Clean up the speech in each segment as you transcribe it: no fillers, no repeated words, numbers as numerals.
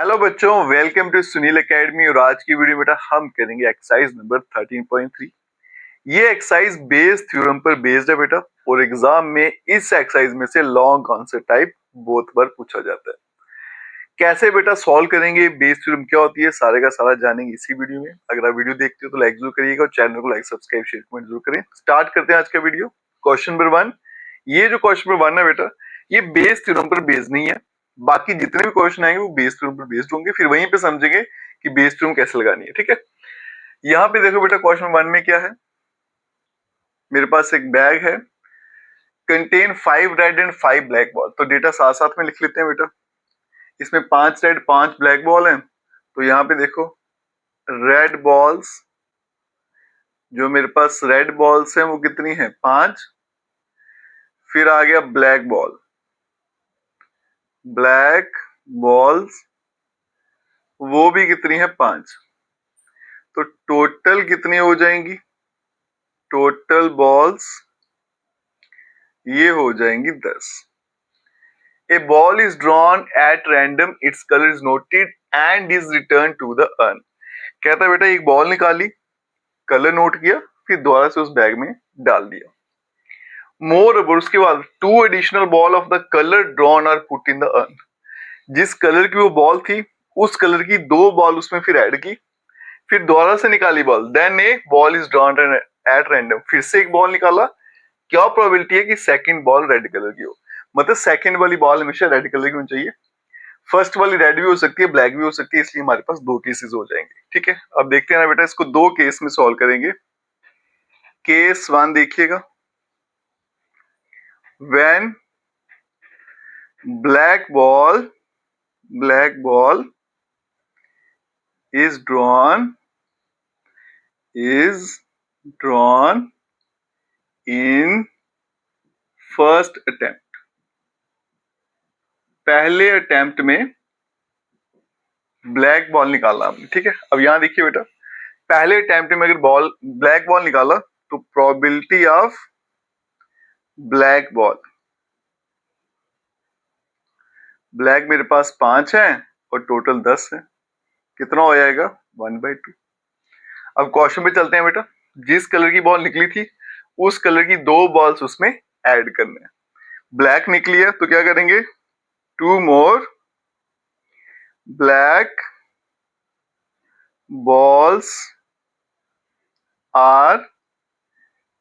Hello बच्चों, welcome to Sunil academy. और आज की वीडियो में बेटा हम करेंगे एक्सरसाइज नंबर 13.3। ये एक्सरसाइज बेस थ्योरम पर बेस्ड है बेटा, और एग्जाम में इस एक्सरसाइज में से लॉन्ग आंसर टाइप बहुत बार पूछा जाता है। कैसे बेटा सॉल्व करेंगे, बेस थ्योरम क्या होती है, सारे का सारा जानेंगे इसी वीडियो में। अगर आप वीडियो देखते हो तो लाइक जरूर करिएगा और चैनल को लाइक सब्सक्राइब शेयर कमेंट जरूर करें। स्टार्ट करते हैं आज का वीडियो। Question number 1। ये जो क्वेश्चन नंबर 1 है बेटा, ये बेस थ्योरम पर बेस्ड नहीं है। बाकी जितने भी क्वेश्चन आएंगे वो बेस थ्योरम पर बेस्ड होंगे, फिर वहीं पे समझेंगे कि बेस थ्योरम कैसे लगानी है। ठीक है, यहाँ पे देखो बेटा क्वेश्चन 1 में क्या है। मेरे पास एक बैग है, contain 5 red and 5 black ball. तो डेटा साथ साथ में लिख लेते हैं बेटा। इसमें 5 रेड 5 ब्लैक बॉल हैं। तो यहाँ पे देखो रेड बॉल्स, जो मेरे पास रेड बॉल्स हैं वो कितनी है, 5। फिर आ गया ब्लैक बॉल, ब्लैक बॉल्स वो भी कितनी है, 5। तो टोटल कितनी हो जाएंगी, टोटल बॉल्स ये हो जाएंगी 10। A ball is drawn at random, its colour is noted and is return to the urn. कहता है बेटा एक बॉल निकाली, कलर नोट किया, फिर दोबारा से उस बैग में डाल दिया। मोर ओवर, उसके बाद 2 additional ball of the colour drawn are put in the urn. जिस कलर की वो बॉल थी उस कलर की 2 बॉल उसमें फिर ऐड की, फिर दोबारा से निकाली ball. Then a ball is drawn at random, फिर से एक बॉल निकाला। क्या प्रोबेबिलिटी है कि सेकंड बॉल रेड कलर की हो, मतलब सेकंड वाली बॉल हमेशा रेड कलर की होनी चाहिए। फर्स्ट वाली रेड भी हो सकती है, ब्लैक भी हो सकती है, इसलिए हमारे पास 2 केसेस हो जाएंगे। ठीक है, अब देखते हैं ना बेटा, इसको 2 केस में सॉल्व करेंगे। केस 1 देखिएगा। When black ball is drawn in first attempt, पहले अटेम्प्ट में ब्लैक बॉल निकाला हमने। ठीक है, अब यहां देखिए बेटा, पहले अटेम्प्ट में अगर बॉल ब्लैक बॉल निकाला तो प्रोबेबिलिटी ऑफ ब्लैक मेरे पास 5 है और टोटल 10 है। कितना हो जाएगा, 1/2। अब क्वेश्चन पे चलते हैं बेटा। जिस कलर की बॉल निकली थी उस कलर की 2 बॉल्स उसमें ऐड करने हैं। ब्लैक निकली है तो क्या करेंगे, 2 more black balls are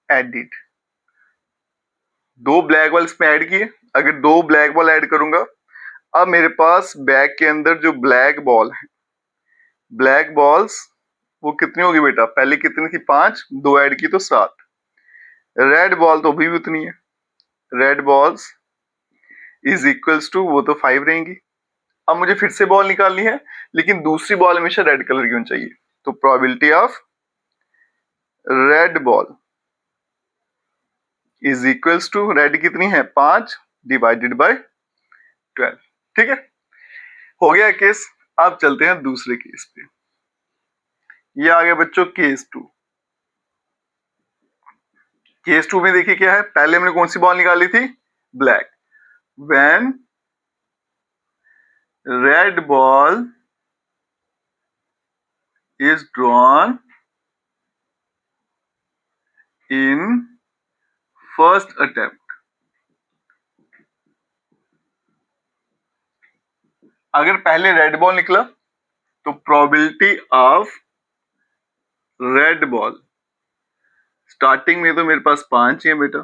added। 2 black ball इसमें ऐड किए। अगर 2 ब्लैक बॉल ऐड करूंगा, अब मेरे पास बैग के अंदर जो ब्लैक बॉल है, ब्लैक बॉल्स वो कितनी होगी बेटा, पहले कितनी थी, 5, 2 ऐड की तो 7। रेड बॉल तो अभी भी उतनी है, red balls is equals to, वो तो 5 रहेंगी। अब मुझे फिर से बॉल निकालनी है, लेकिन दूसरी बॉल हमेशा रेड कलर की होनी चाहिए। तो probability of red ball is equals to, red कितनी है, 5 डिवाइडेड बाय 12। ठीक है, हो गया केस। अब चलते हैं दूसरे केस पे। ये आ गया बच्चों केस 2। केस 2 में देखिए क्या है, पहले हमने कौन सी बॉल निकाली थी, black. When red ball is drawn in first attempt, अगर पहले रेड बॉल निकला तो probability of red ball, starting में तो मेरे पास 5 ही है बेटा,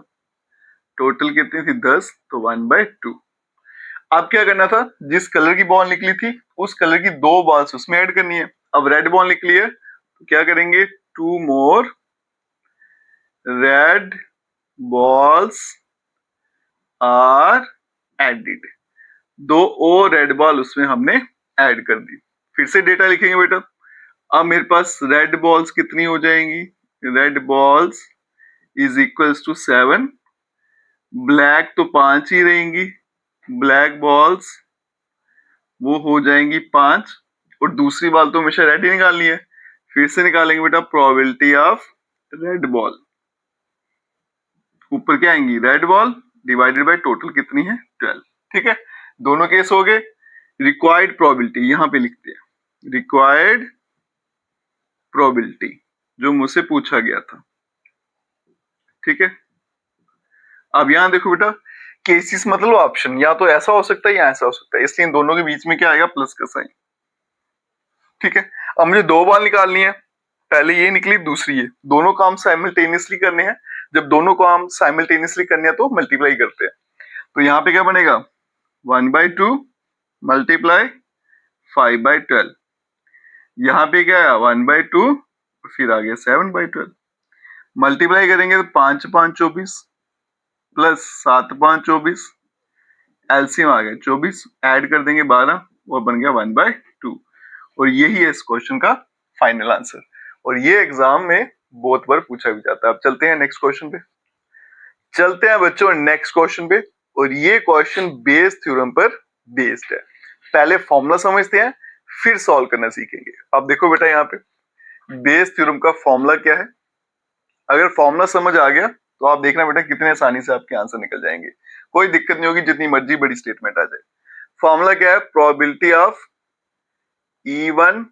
टोटल कितनी थी, 10, तो 1/2। अब क्या करना था, जिस कलर की बॉल निकली थी उस कलर की 2 बॉल्स उसमें ऐड करनी है। अब रेड बॉल निकली है तो क्या करेंगे, 2 more red balls are added. 2 और रेड बॉल उसमें हमने ऐड कर दी। फिर से डेटा लिखेंगे बेटा। अब मेरे पास रेड बॉल्स कितनी हो जाएंगी, red balls is equals to 7। Black तो 5 ही रहेंगी, ब्लैक बॉल्स वो हो जाएंगी 5, और दूसरी बॉल तो हमेशा रेड ही निकालनी है। फिर से निकालेंगे बेटा प्रोबेबिलिटी ऑफ रेड बॉल, ऊपर क्या आएंगी, red ball divided by total कितनी है, 12। ठीक है, दोनों केस हो गए। रिक्वायर्ड प्रोबेबिलिटी यहां पे लिखते हैं, रिक्वायर्ड प्रोबेबिलिटी जो मुझसे पूछा गया था। ठीक है, अब यहां देखो बेटा, केसेस मतलब ऑप्शन, या तो ऐसा हो सकता है या ऐसा हो सकता है, इसलिए इन दोनों के बीच में क्या आएगा, प्लस का साइन। ठीक है, अब मुझे दो बार निकालनी है, पहले ये निकली दूसरी ये, दोनों काम साइमल्टेनियसली करने हैं। जब दोनों काम साइमल्टेनियसली करने हैं तो मल्टीप्लाई करते हैं। तो यहाँ पे क्या बनेगा, 1/2 मल्टीप्लाई 5/12। यहाँ पे क्या है 1/2, फिर आ गया 7/12। मल्टीप्लाई करेंगे तो 5 5 24 प्लस 7 5 24, एलसीएम आ गया 24, ऐड कर देंगे 12 और बन गया 1/2। और यही है इस क्वेश्चन का फाइनल आंसर, और ये एग्जाम में बहुत बार पूछा भी जाता है। अब चलते हैं नेक्स्ट क्वेश्चन पे, चलते हैं बच्चों नेक्स्ट क्वेश्चन पे, और ये क्वेश्चन बेस थ्योरम पर बेस्ड है। पहले फॉर्मूला समझते हैं, फिर सॉल्व करना सीखेंगे। अब देखो बेटा, यहाँ पे बेस थ्योरम का फॉर्मूला क्या है, अगर फॉर्मूला समझ आ गया तो आप देखना बेटा कितने आसानी से आपके आंसर निकल जाएंगे, कोई दिक्कत नहीं होगी, जितनी मर्जी बड़ी स्टेटमेंट आ जाए। फॉर्मूला क्या है, probability of E1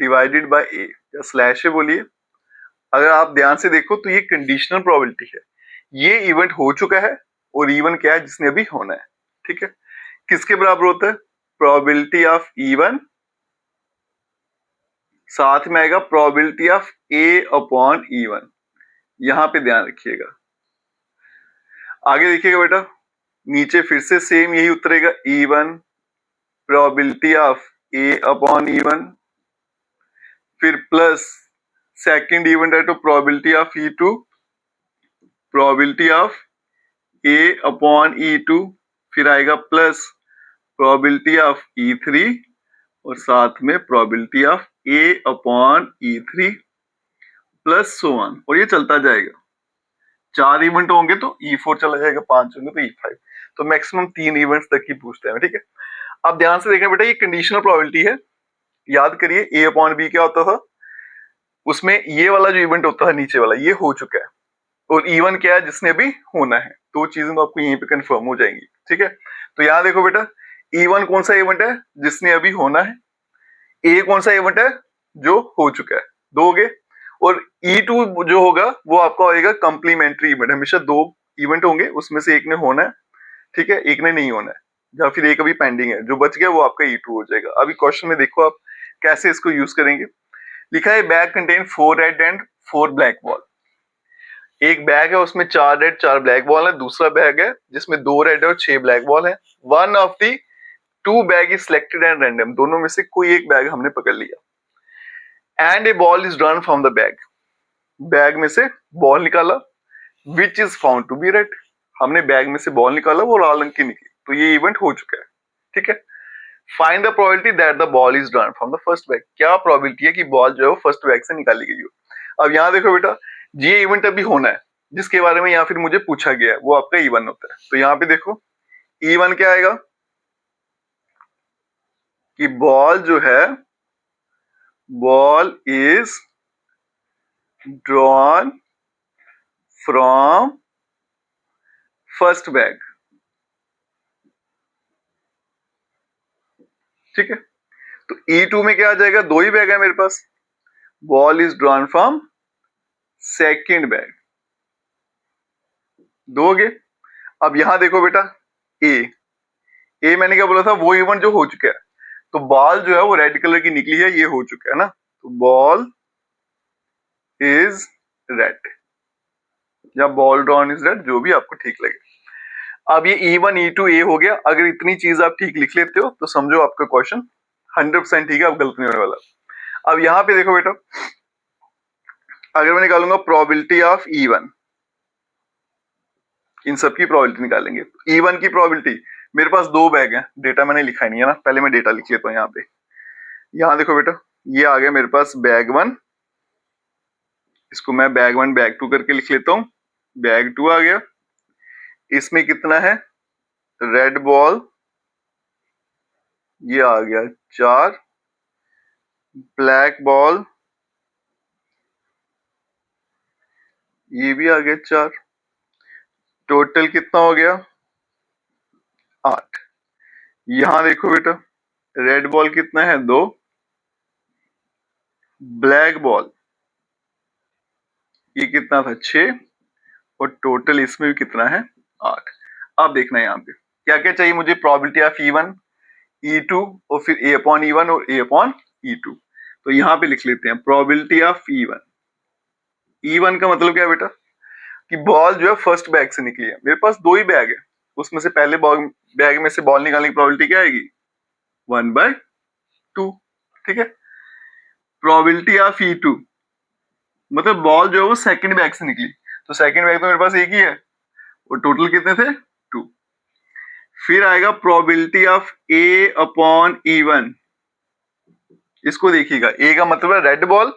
divided by A, या स्लैश है बोलिए। अगर आप ध्यान से देखो तो ये कंडीशनल प्रोबेबिलिटी है, ये इवेंट हो चुका है और E1 क्या है, जिसने अभी होना है। ठीक है, किसके बराबर होता है, प्रोबेबिलिटी ऑफ E1, साथ में आएगा probability of A upon E1। यहां पे ध्यान रखिएगा। आगे देखिएगा बेटा, नीचे फिर से सेम यही उतरेगा, E1 probability of A upon E1, फिर प्लस सेकंड इवेंट है तो probability of E2, probability of A upon E2, फिर आएगा प्लस प्रोबेबिलिटी ऑफ E3 और साथ में probability of A upon E3 plus so on, और ये चलता जाएगा। 4 इवेंट होंगे तो E4 चला जाएगा, 5 होंगे तो E5, तो मैक्सिमम 3 इवेंट्स तक ही पूछते हैं। ठीक है, अब ध्यान से देखना बेटा, ये कंडीशनल प्रोबेबिलिटी है। याद करिए A अपॉन B क्या होता था, उसमें ये वाला जो इवेंट होता है नीचे वाला, ये हो चुका है, और E1 क्या है, जिसने अभी होना है। दो चीजें तो आपको यहीं पे कंफर्म हो जाएंगी। ठीक है, तो यहाँ देखो बेटा, E1 कौन सा इवेंट है, जिसने अभी होना है, A कौन सा इवेंट है, जो हो चुका है, दो हो गए, और E2 जो होगा वो आपका होएगा कंप्लीमेंट्री इवेंट। हमेशा दो इवेंट होंगे, उसमें से एक ने होना है, ठीक है, एक ने नहीं होना है, या फिर एक अभी पेंडिंग है, जो बच गया वो आपका E2 हो जाएगा। अभी क्वेश्चन में देखो आप कैसे इसको यूज करेंगे। लिखा है bag contain 4 red and 4 black ball. एक बैग है उसमें 4 रेड 4 ब्लैक बॉल है, दूसरा बैग है जिसमें 2 रेड और 6 ब्लैक बॉल है। One of the 2 bag is selected and random, दोनों में से कोई एक बैग हमने पकड़ लिया। And a ball is drawn from the bag, bag में से बॉल निकाला, which is found to be red, हमने बैग में से बॉल निकाला, वो लाल रंग की निकली, तो ये इवेंट हो चुका है। ठीक है, find the probability that the ball is drawn from the first bag, क्या प्रोबेबिलिटी है कि बॉल जो है वो फर्स्ट बैग से निकाली गई हो। अब यहाँ देखो बेटा, ये इवेंट अभी होना है, जिसके बारे में यहाँ फिर मुझे पूछा गया है, वो आपका E1 होता है। तो यहाँ पे देखो E1 क्या आएगा, कि बॉल जो है, ball is drawn from first bag. ठीक है, तो E2 में क्या आ जाएगा, दो ही बैग है मेरे पास, ball is drawn from second bag, दो हो गए। अब यहां देखो बेटा, ए मैंने क्या बोला था, वो इवेंट जो हो चुका है, तो बॉल जो है वो रेड कलर की निकली है, ये हो चुका है ना, तो बॉल इज रेड, या बॉल ड्रॉन इज रेड, जो भी आपको ठीक लगे। अब ये E1 E2 A हो गया। अगर इतनी चीज आप ठीक लिख लेते हो तो समझो आपका क्वेश्चन 100% ठीक है, अब गलत नहीं होने वाला। अब यहाँ पे देखो बेटा, अगर मैं निकालूंगा प्रोबेबिलिटी ऑफ E1, इन सब की प्रोबेबिलिटी निकालेंगे। E1 की प्रोबेबिलिटी, मेरे पास दो बैग हैं, डेटा मैंने लिखा नहीं है ना, पहले मैं डेटा लिख लेता हूँ यहाँ पे। यहाँ देखो बेटा, ये आ गया मेरे पास बैग 1, इसको मैं बैग 1 बैग 2 करके लिख लेता हूँ। बैग 2 आ गया, इसमें कितना है, रेड बॉल, ये आ गया 4, ब्लैक बॉल ये भी आ गया 4, टोटल कितना हो गया 8। यहां देखो बेटा, रेड बॉल कितना है 2, ब्लैक बॉल ये कितना था 6, और टोटल इसमें भी कितना है 8। अब देखना है यहाँ पे क्या क्या चाहिए मुझे, प्रोबेबिलिटी ऑफ E1 E2 और फिर A अपॉन E1 और A अपॉन E2। तो यहाँ पे लिख लेते हैं प्रोबेबिलिटी ऑफ E1। E1 का मतलब क्या है बेटा कि बॉल जो है फर्स्ट बैग से निकली है, मेरे पास 2 ही बैग है, उसमें से पहले बैग में से बॉल निकालने की प्रोबेबिलिटी क्या आएगी 1/2। ठीक है। प्रोबेबिलिटी ऑफ E2 मतलब बॉल जो है वो सेकंड बैग से निकली, तो सेकंड बैग तो मेरे पास एक ही है और टोटल कितने थे 2। फिर आएगा probability of A upon E1। इसको देखिएगा, ए का मतलब है रेड बॉल,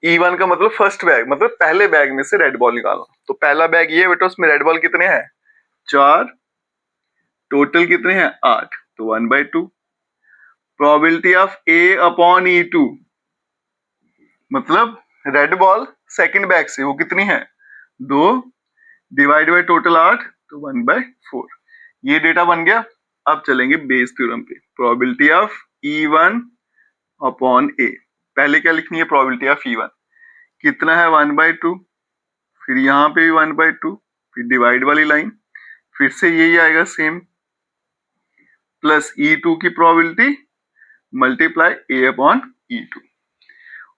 E1 का मतलब फर्स्ट बैग, मतलब पहले बैग में से रेड बॉल निकालना। तो पहला बैग ये बेटा, उसमें रेड बॉल कितने हैं 4, टोटल कितने हैं 8, तो 1/2। Probability of A upon E2 मतलब रेड बॉल सेकंड बैग से वो कितनी है 2, डिवाइड बाय टोटल 8, तो 1/4। ये डेटा बन गया। अब चलेंगे बेस थ्योरम पे। Probability of E1 upon A, पहले क्या लिखनी है प्रोबेबिलिटी ऑफ E1 कितना है 1/2, फिर यहाँ पे भी 1/2, फिर डिवाइड वाली लाइन, फिर से यही आएगा सेम, प्लस E2 की probability multiply A upon E2।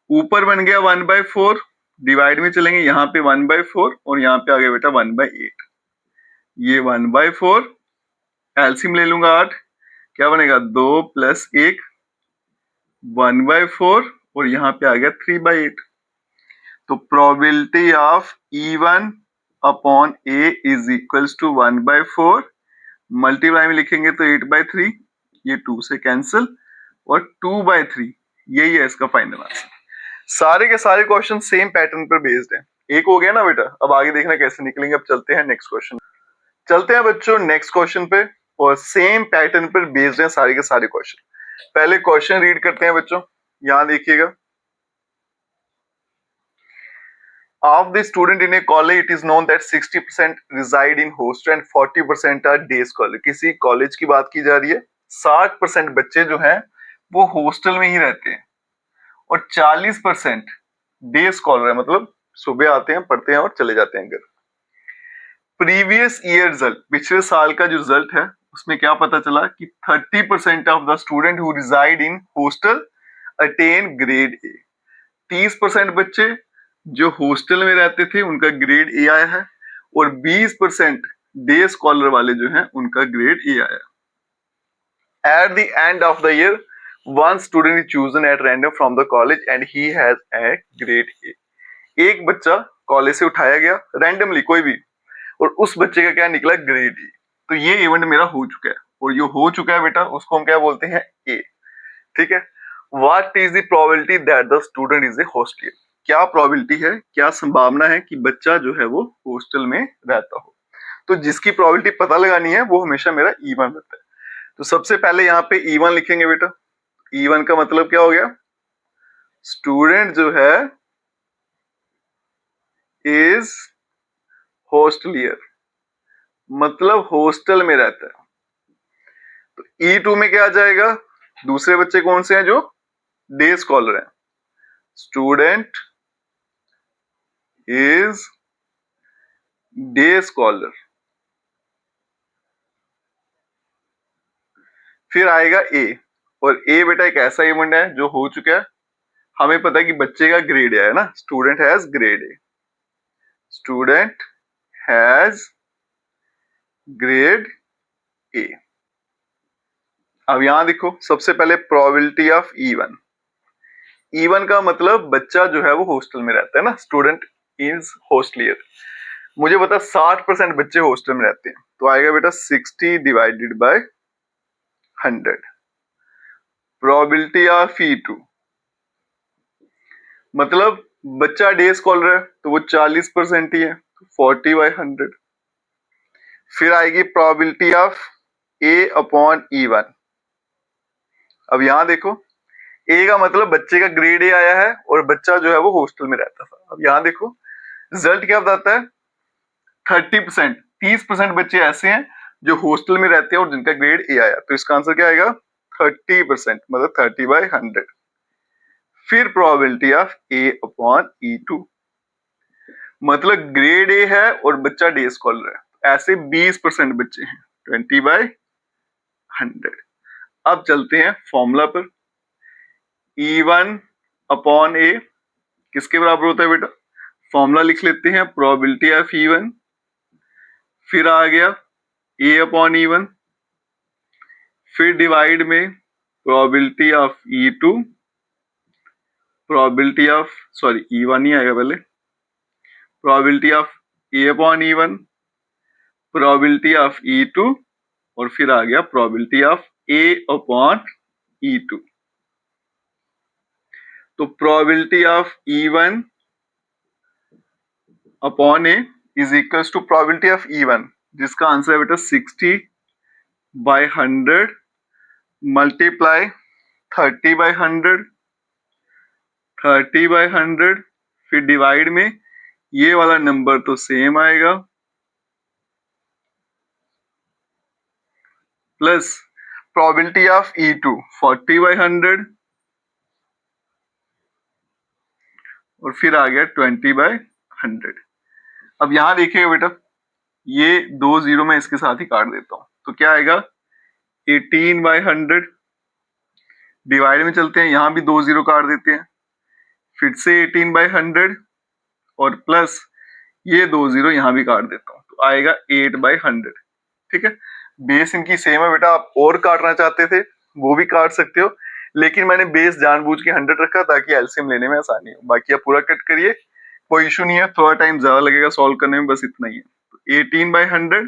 ऊपर बन गया 1/4, डिवाइड में चलेंगे यहाँ पे 1/4 और यहाँ पे आ गया बेटा 1/8। ये 1/4 एलसीएम ले लूंगा 8, क्या बनेगा 2 + 1 1/4 और यहाँ पे आ गया 3/8। तो probability of E1 upon A is equals to 1/4, multiply में लिखेंगे तो 8/3, ये 2 से कैंसिल और 2/3, यही है इसका फाइनल आंसर। सारे के सारे क्वेश्चन सेम पैटर्न पर बेस्ड हैं। एक हो गया ना बेटा, अब आगे देखना कैसे निकलेंगे। अब चलते हैं नेक्स्ट क्वेश्चन, चलते हैं बच्चों नेक्स्ट क्वेश्चन पे, और सेम पैटर्न पर बेस्ड हैं सारे के सारे क्वेश्चन। पहले क्वेश्चन रीड करते हैं बच्चों, यहां देखिएगा। Of the student in a college, it is known that 60% reside in hostel and 40% are day scholar। किसी कॉलेज की बात की जा रही है, 60% बच्चे जो हैं वो हॉस्टल में ही रहते हैं और 40% डे स्कॉलर है, मतलब सुबह आते हैं पढ़ते हैं और चले जाते हैं घर। प्रीवियस ईयर रिजल्ट, पिछले साल का जो रिजल्ट है उसमें क्या पता चला कि 30% of the student who reside in hostel attain grade A. 30% बच्चे जो हॉस्टल में रहते थे उनका ग्रेड ए आया है, और 20% डे स्कॉलर वाले जो हैं उनका ग्रेड ए आया। At the end of the year one student is chosen at random from the college and he has A grade A. एक बच्चा कॉलेज से उठाया गया रैंडमली कोई भी, और उस बच्चे का क्या निकला ग्रेड ए। तो ये इवेंट मेरा हो चुका है, और जो हो चुका है बेटा उसको हम क्या बोलते हैं ए। ठीक है। What is the probability that the student is a hosteller. क्या प्रोबेबिलिटी है, क्या संभावना है कि बच्चा जो है वो हॉस्टल में रहता हो। तो जिसकी प्रोबेबिलिटी पता लगानी है वो हमेशा मेरा E1 रहता है। तो सबसे पहले यहाँ पे E1 लिखेंगे बेटा। E1 का मतलब क्या हो गया, स्टूडेंट जो है इज हॉस्टलियर, मतलब हॉस्टल में रहता है। तो E2 में क्या आ जाएगा, दूसरे बच्चे कौन से हैं जो डे स्कॉलर हैं। Student is day scholar. फिर आएगा ए, और ए बेटा एक ऐसा इवेंट है जो हो चुका है, हमें पता है कि बच्चे का ग्रेड है ना, student has grade A, student has grade A. अब यहां देखो सबसे पहले प्रोबेबिलिटी ऑफ E1। E1 का मतलब बच्चा जो है वो हॉस्टल में रहता है ना, स्टूडेंट इज हॉस्टलियर। मुझे पता 60% बच्चे हॉस्टल में रहते हैं, तो आएगा बेटा 60 divided by 100। Probability of E2 मतलब बच्चा डे स्कॉलर है तो वो 40% ही है, 40/100। फिर आएगी probability of A upon E1। अब यहां देखो ए का मतलब बच्चे का ग्रेड ए आया है और बच्चा जो है वो हॉस्टल में रहता था। अब यहां देखो रिजल्ट क्या बताता है, 30%, 30% बच्चे ऐसे हैं जो हॉस्टल में रहते हैं और जिनका ग्रेड ए आया। तो इसका आंसर क्या आएगा 30%, मतलब 30/100। फिर probability of A upon E2, मतलब ग्रेड ए है और बच्चा डे स्कॉलर है, ऐसे 20% बच्चे हैं, 20/100। अब चलते हैं फॉर्मूला पर। E1 अपॉन ए किसके बराबर होता है बेटा? फॉर्मूला लिख लेते हैं, प्रोबेबिलिटी ऑफ E1, फिर आ गया ए अपॉन E1, फिर डिवाइड में probability of E2, probability of E1 ही आएगा पहले, probability of A upon E1, probability of E2, और फिर आ गया probability of A upon E2। तो probability of E1 upon A is equal to probability of E1, जिसका answer है बेटा 60/100 multiply 30/100, 30/100, फिर डिवाइड में ये वाला नंबर तो सेम आएगा, प्लस प्रोबेबिलिटी ऑफ E2 40/100, और फिर आ गया 20/100। अब यहां देखिएगा बेटा, ये 2 0 मैं इसके साथ ही काट देता हूं, तो क्या आएगा 18/100। डिवाइड में चलते हैं, यहां भी 2 0 काट देते हैं, फिर से 18/100, और प्लस ये 2 0 यहां भी काट देता हूं, तो आएगा 8/100। ठीक है, बेस इनकी सेम है बेटा, आप और काटना चाहते थे वो भी काट सकते हो, लेकिन मैंने बेस जानबूझ के 100 रखा ताकि एलसीएम लेने में आसानी हो। बाकी आप पूरा कट करिए, कोई इशू नहीं है, थोड़ा टाइम ज्यादा लगेगा सॉल्व करने में, बस इतना ही है। तो 18/100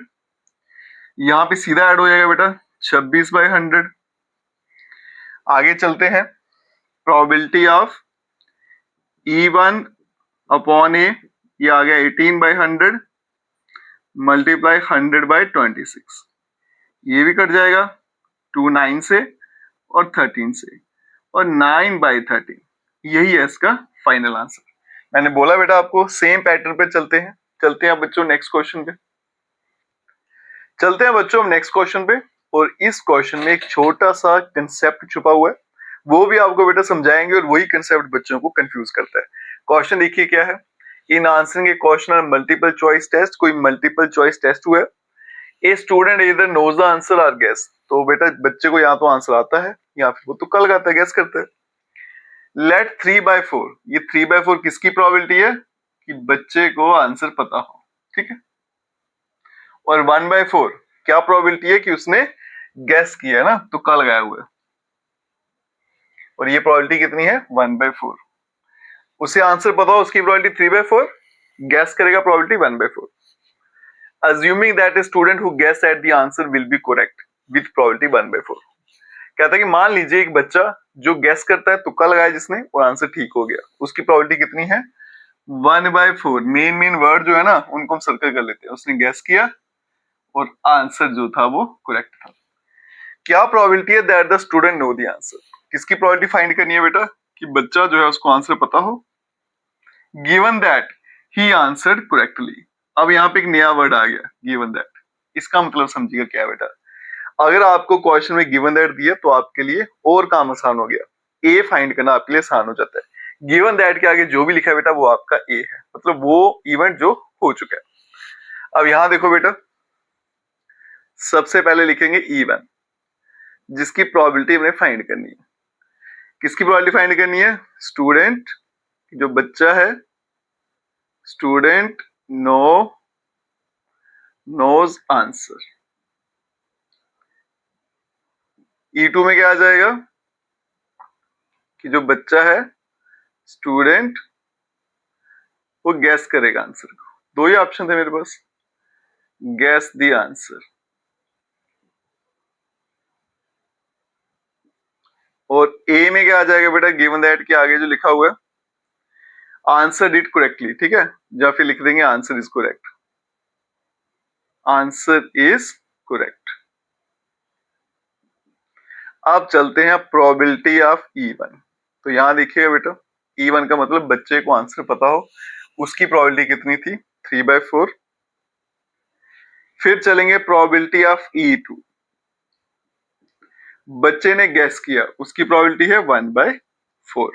यहाँ पे सीधा ऐड हो जाएगा बेटा 26/100। आगे चलते हैं, प्रोबेबिलिटी ऑफ E1 अपॉन ए, ये आ गया 18/100 मल्टीप्लाई 100/26, ये भी कट जाएगा 2 9 से और 13 से, और 9/13, यही है इसका फाइनल आंसर। मैंने बोला बेटा आपको सेम पैटर्न पे चलते हैं। चलते हैं बच्चों नेक्स्ट क्वेश्चन पे, चलते हैं बच्चों नेक्स्ट क्वेश्चन पे। और इस क्वेश्चन में एक छोटा सा कंसेप्ट छुपा हुआ है, वो भी आपको बेटा समझाएंगे, और वही कंसेप्ट बच्चों को कंफ्यूज करता है। क्वेश्चन देखिए क्या है, in answering a question on multiple choice test, कोई मल्टीपल चॉइस टेस्ट हुआ है, a student either knows the answer और गेस, तो बेटा बच्चे को या तो आंसर आता है या फिर वो तुक्का लगाता है, गेस करता है। लेट 3/4, ये 3/4 किसकी प्रोबेबिलिटी है कि बच्चे को आंसर पता हो, ठीक है। और 1/4 क्या प्रोबेबिलिटी है कि उसने गेस किया है ना, तुक्का लगाया हुआ है, और ये प्रोबेबिलिटी कितनी है 1/4। उसे आंसर पता हो, उसकी प्रोबेबिलिटी 3/4, गेस करेगा probability 1/4। Assuming that a student who guessed at the answer will be correct with probability 1/4, कहता है कि मान लीजिए एक बच्चा जो गेस करता है, तुक्का लगाया जिसने और आंसर ठीक हो गया, उसकी प्रोबेबिलिटी कितनी है 1/4। मेन वर्ड जो है ना उनको हम सर्कल कर लेते हैं, उसने गेस किया और आंसर जो था वो करेक्ट था। क्या प्रोबेबिलिटी है that the student know the answer, किसकी प्रोबेबिलिटी फाइंड करनी है बेटा कि बच्चा जो है उसको आंसर पता हो, given that he answered correctly. अब यहाँ पे एक नया वर्ड आ गया गिवन दैट, इसका मतलब समझिएगा क्या बेटा, अगर आपको क्वेश्चन में गिवन दैट दिया तो आपके लिए और काम आसान हो गया, ए फाइंड करना आपके लिए आसान हो जाता है। गिवन दैट के आगे जो भी लिखा है बेटा वो आपका ए है, मतलब वो इवेंट जो हो चुका है। अब यहां देखो बेटा, सबसे पहले लिखेंगे E1, जिसकी प्रोबेबिलिटी हमें फाइंड करनी है। किसकी प्रोबेबिलिटी फाइंड करनी है, स्टूडेंट, जो बच्चा है, स्टूडेंट नोज आंसर। E2 में क्या आ जाएगा कि जो बच्चा है स्टूडेंट वो गैस करेगा आंसर को। दो ही ऑप्शन थे मेरे पास, गैस द आंसर, और ए में क्या आ जाएगा बेटा, गिवन दैट के आगे जो लिखा हुआ है आंसर इट करेक्टली, ठीक है, या फिर लिख देंगे answer is correct, answer is correct. अब चलते हैं प्रोबेबिलिटी ऑफ E1। तो यहां देखिएगा बेटा, E1 का मतलब बच्चे को आंसर पता हो, उसकी प्रोबेबिलिटी कितनी थी 3/4। फिर चलेंगे प्रोबेबिलिटी ऑफ E2, बच्चे ने गैस किया, उसकी प्रोबेबिलिटी है 1/4।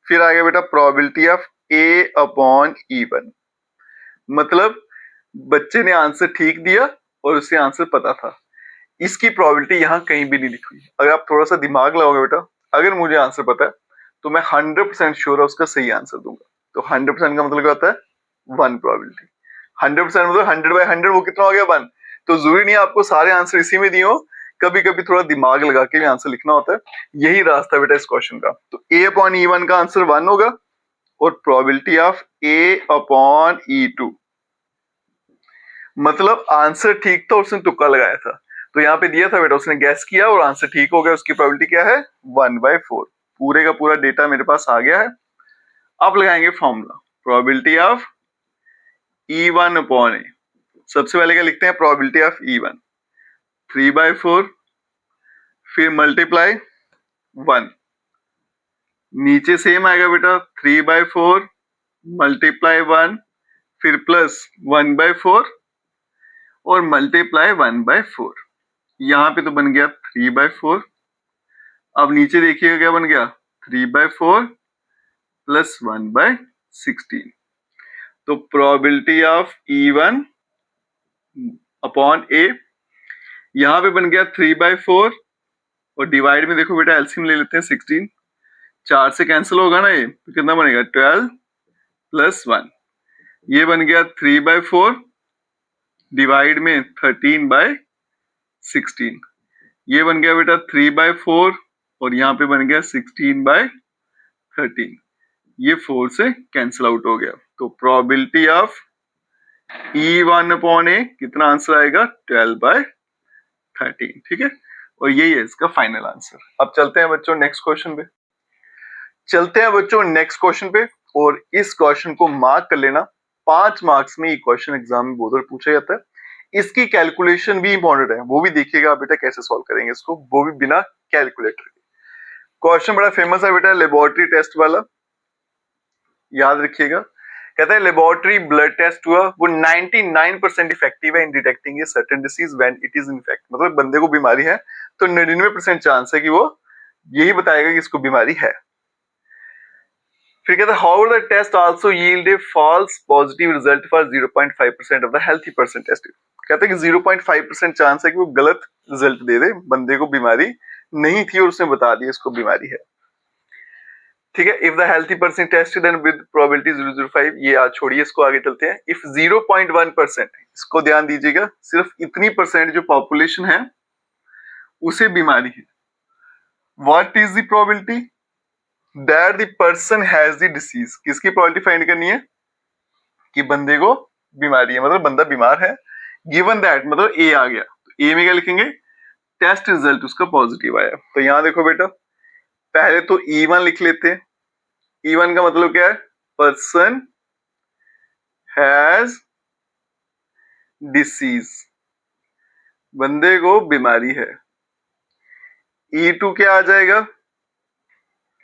फिर आ गया बेटा प्रोबेबिलिटी ऑफ A/E1, मतलब बच्चे ने आंसर ठीक दिया और उसे आंसर पता था, इसकी प्रोबेबिलिटी यहाँ कहीं भी नहीं लिखी हुई। अगर आप थोड़ा सा दिमाग लगाओगे बेटा, अगर मुझे आंसर पता है तो मैं 100% श्योर है उसका सही आंसर दूंगा। तो 100% का मतलब क्या होता है? 1 प्रोबेबिलिटी। 100% मतलब 100/100, वो कितना हो गया? 1। तो जरूरी नहीं है आपको सारे आंसर इसी में दिए हो, कभी कभी थोड़ा दिमाग लगा के भी आंसर लिखना होता है। यही रास्ता बेटा इस क्वेश्चन का। तो A/E1 का आंसर 1 होगा और प्रोबेबिलिटी ऑफ A/E2, मतलब आंसर ठीक था, उसने तुक्का लगाया था। तो यहाँ पे दिया था बेटा, उसने गैस किया और आंसर ठीक हो गया, उसकी प्रोबेबिलिटी क्या है? 1/4। पूरे का पूरा डेटा मेरे पास आ गया है। अब लगाएंगे फॉर्मूला, प्रोबेबिलिटी ऑफ E1/A। सबसे पहले क्या लिखते हैं? प्रोबेबिलिटी ऑफ E1 3/4, फिर मल्टीप्लाई 1, नीचे सेम आएगा बेटा 3/4 मल्टीप्लाई 1, फिर प्लस 1/4 और मल्टीप्लाई 1/4। यहाँ पे तो बन गया 3/4। अब नीचे देखिएगा क्या बन गया? 3/4 प्लस 1/16। तो probability of E1 upon A, यहाँ पे बन गया 3/4 और डिवाइड में देखो बेटा एलसीएम ले लेते हैं 16, 4 से कैंसिल होगा ना ये, तो कितना बनेगा? 12 प्लस 1, ये बन गया 3/4 डिवाइड में 13/16, ये बन गया बेटा 3/4 और यहाँ पे बन गया 16/13, ये 4 से कैंसिल आउट हो गया। तो प्रोबेबिलिटी ऑफ E1/A कितना आंसर आएगा? 12/13। ठीक है, और यही है इसका फाइनल आंसर। अब चलते हैं बच्चों नेक्स्ट क्वेश्चन पे। और इस क्वेश्चन को मार्क कर लेना, 5 मार्क्स में ये क्वेश्चन एग्जाम में बहुत बार पूछा जाता है। इसकी कैलकुलेशन भी इंपॉर्टेंट है, वो भी देखिएगा बेटा कैसे सॉल्व करेंगे इसको, वो भी बिना कैलकुलेटर के। क्वेश्चन बड़ा फेमस है बेटा, लेबोरेटरी टेस्ट वाला, याद रखिएगा। कहता है लेबोरेटरी ब्लड टेस्ट हुआ, वो 99% इफेक्टिव है in detecting a certain disease when it is infect, मतलब बंदे को बीमारी है तो 99% चांस है कि वो यही बताएगा कि इसको बीमारी है। फिर कहता है how the test also yield a false positive result for 0.5% of the healthy person tested. कहता है कि 0.5% चांस है कि वो गलत रिजल्ट दे दे, बंदे को बीमारी नहीं थी और उसने बता दिया इसको बीमारी है। ठीक है, if the healthy person tested and with probability 0.05, ये आज छोड़िए, इसको आगे चलते हैं। इफ 0.1%, इसको ध्यान दीजिएगा, सिर्फ इतनी परसेंट जो पॉपुलेशन है उसे बीमारी है, what is the probability that the person has the disease. किसकी प्रोबेबिलिटी फाइंड करनी है? कि बंदे को बीमारी है, मतलब बंदा बीमार है। गिवन दैट मतलब ए आ गया, तो ए में क्या लिखेंगे? टेस्ट रिजल्ट उसका पॉजिटिव आया। तो यहां देखो बेटा, पहले तो E1 लिख लेते हैं। E1 का मतलब क्या है? पर्सन हैज डिसीज, बंदे को बीमारी है। E2 क्या आ जाएगा?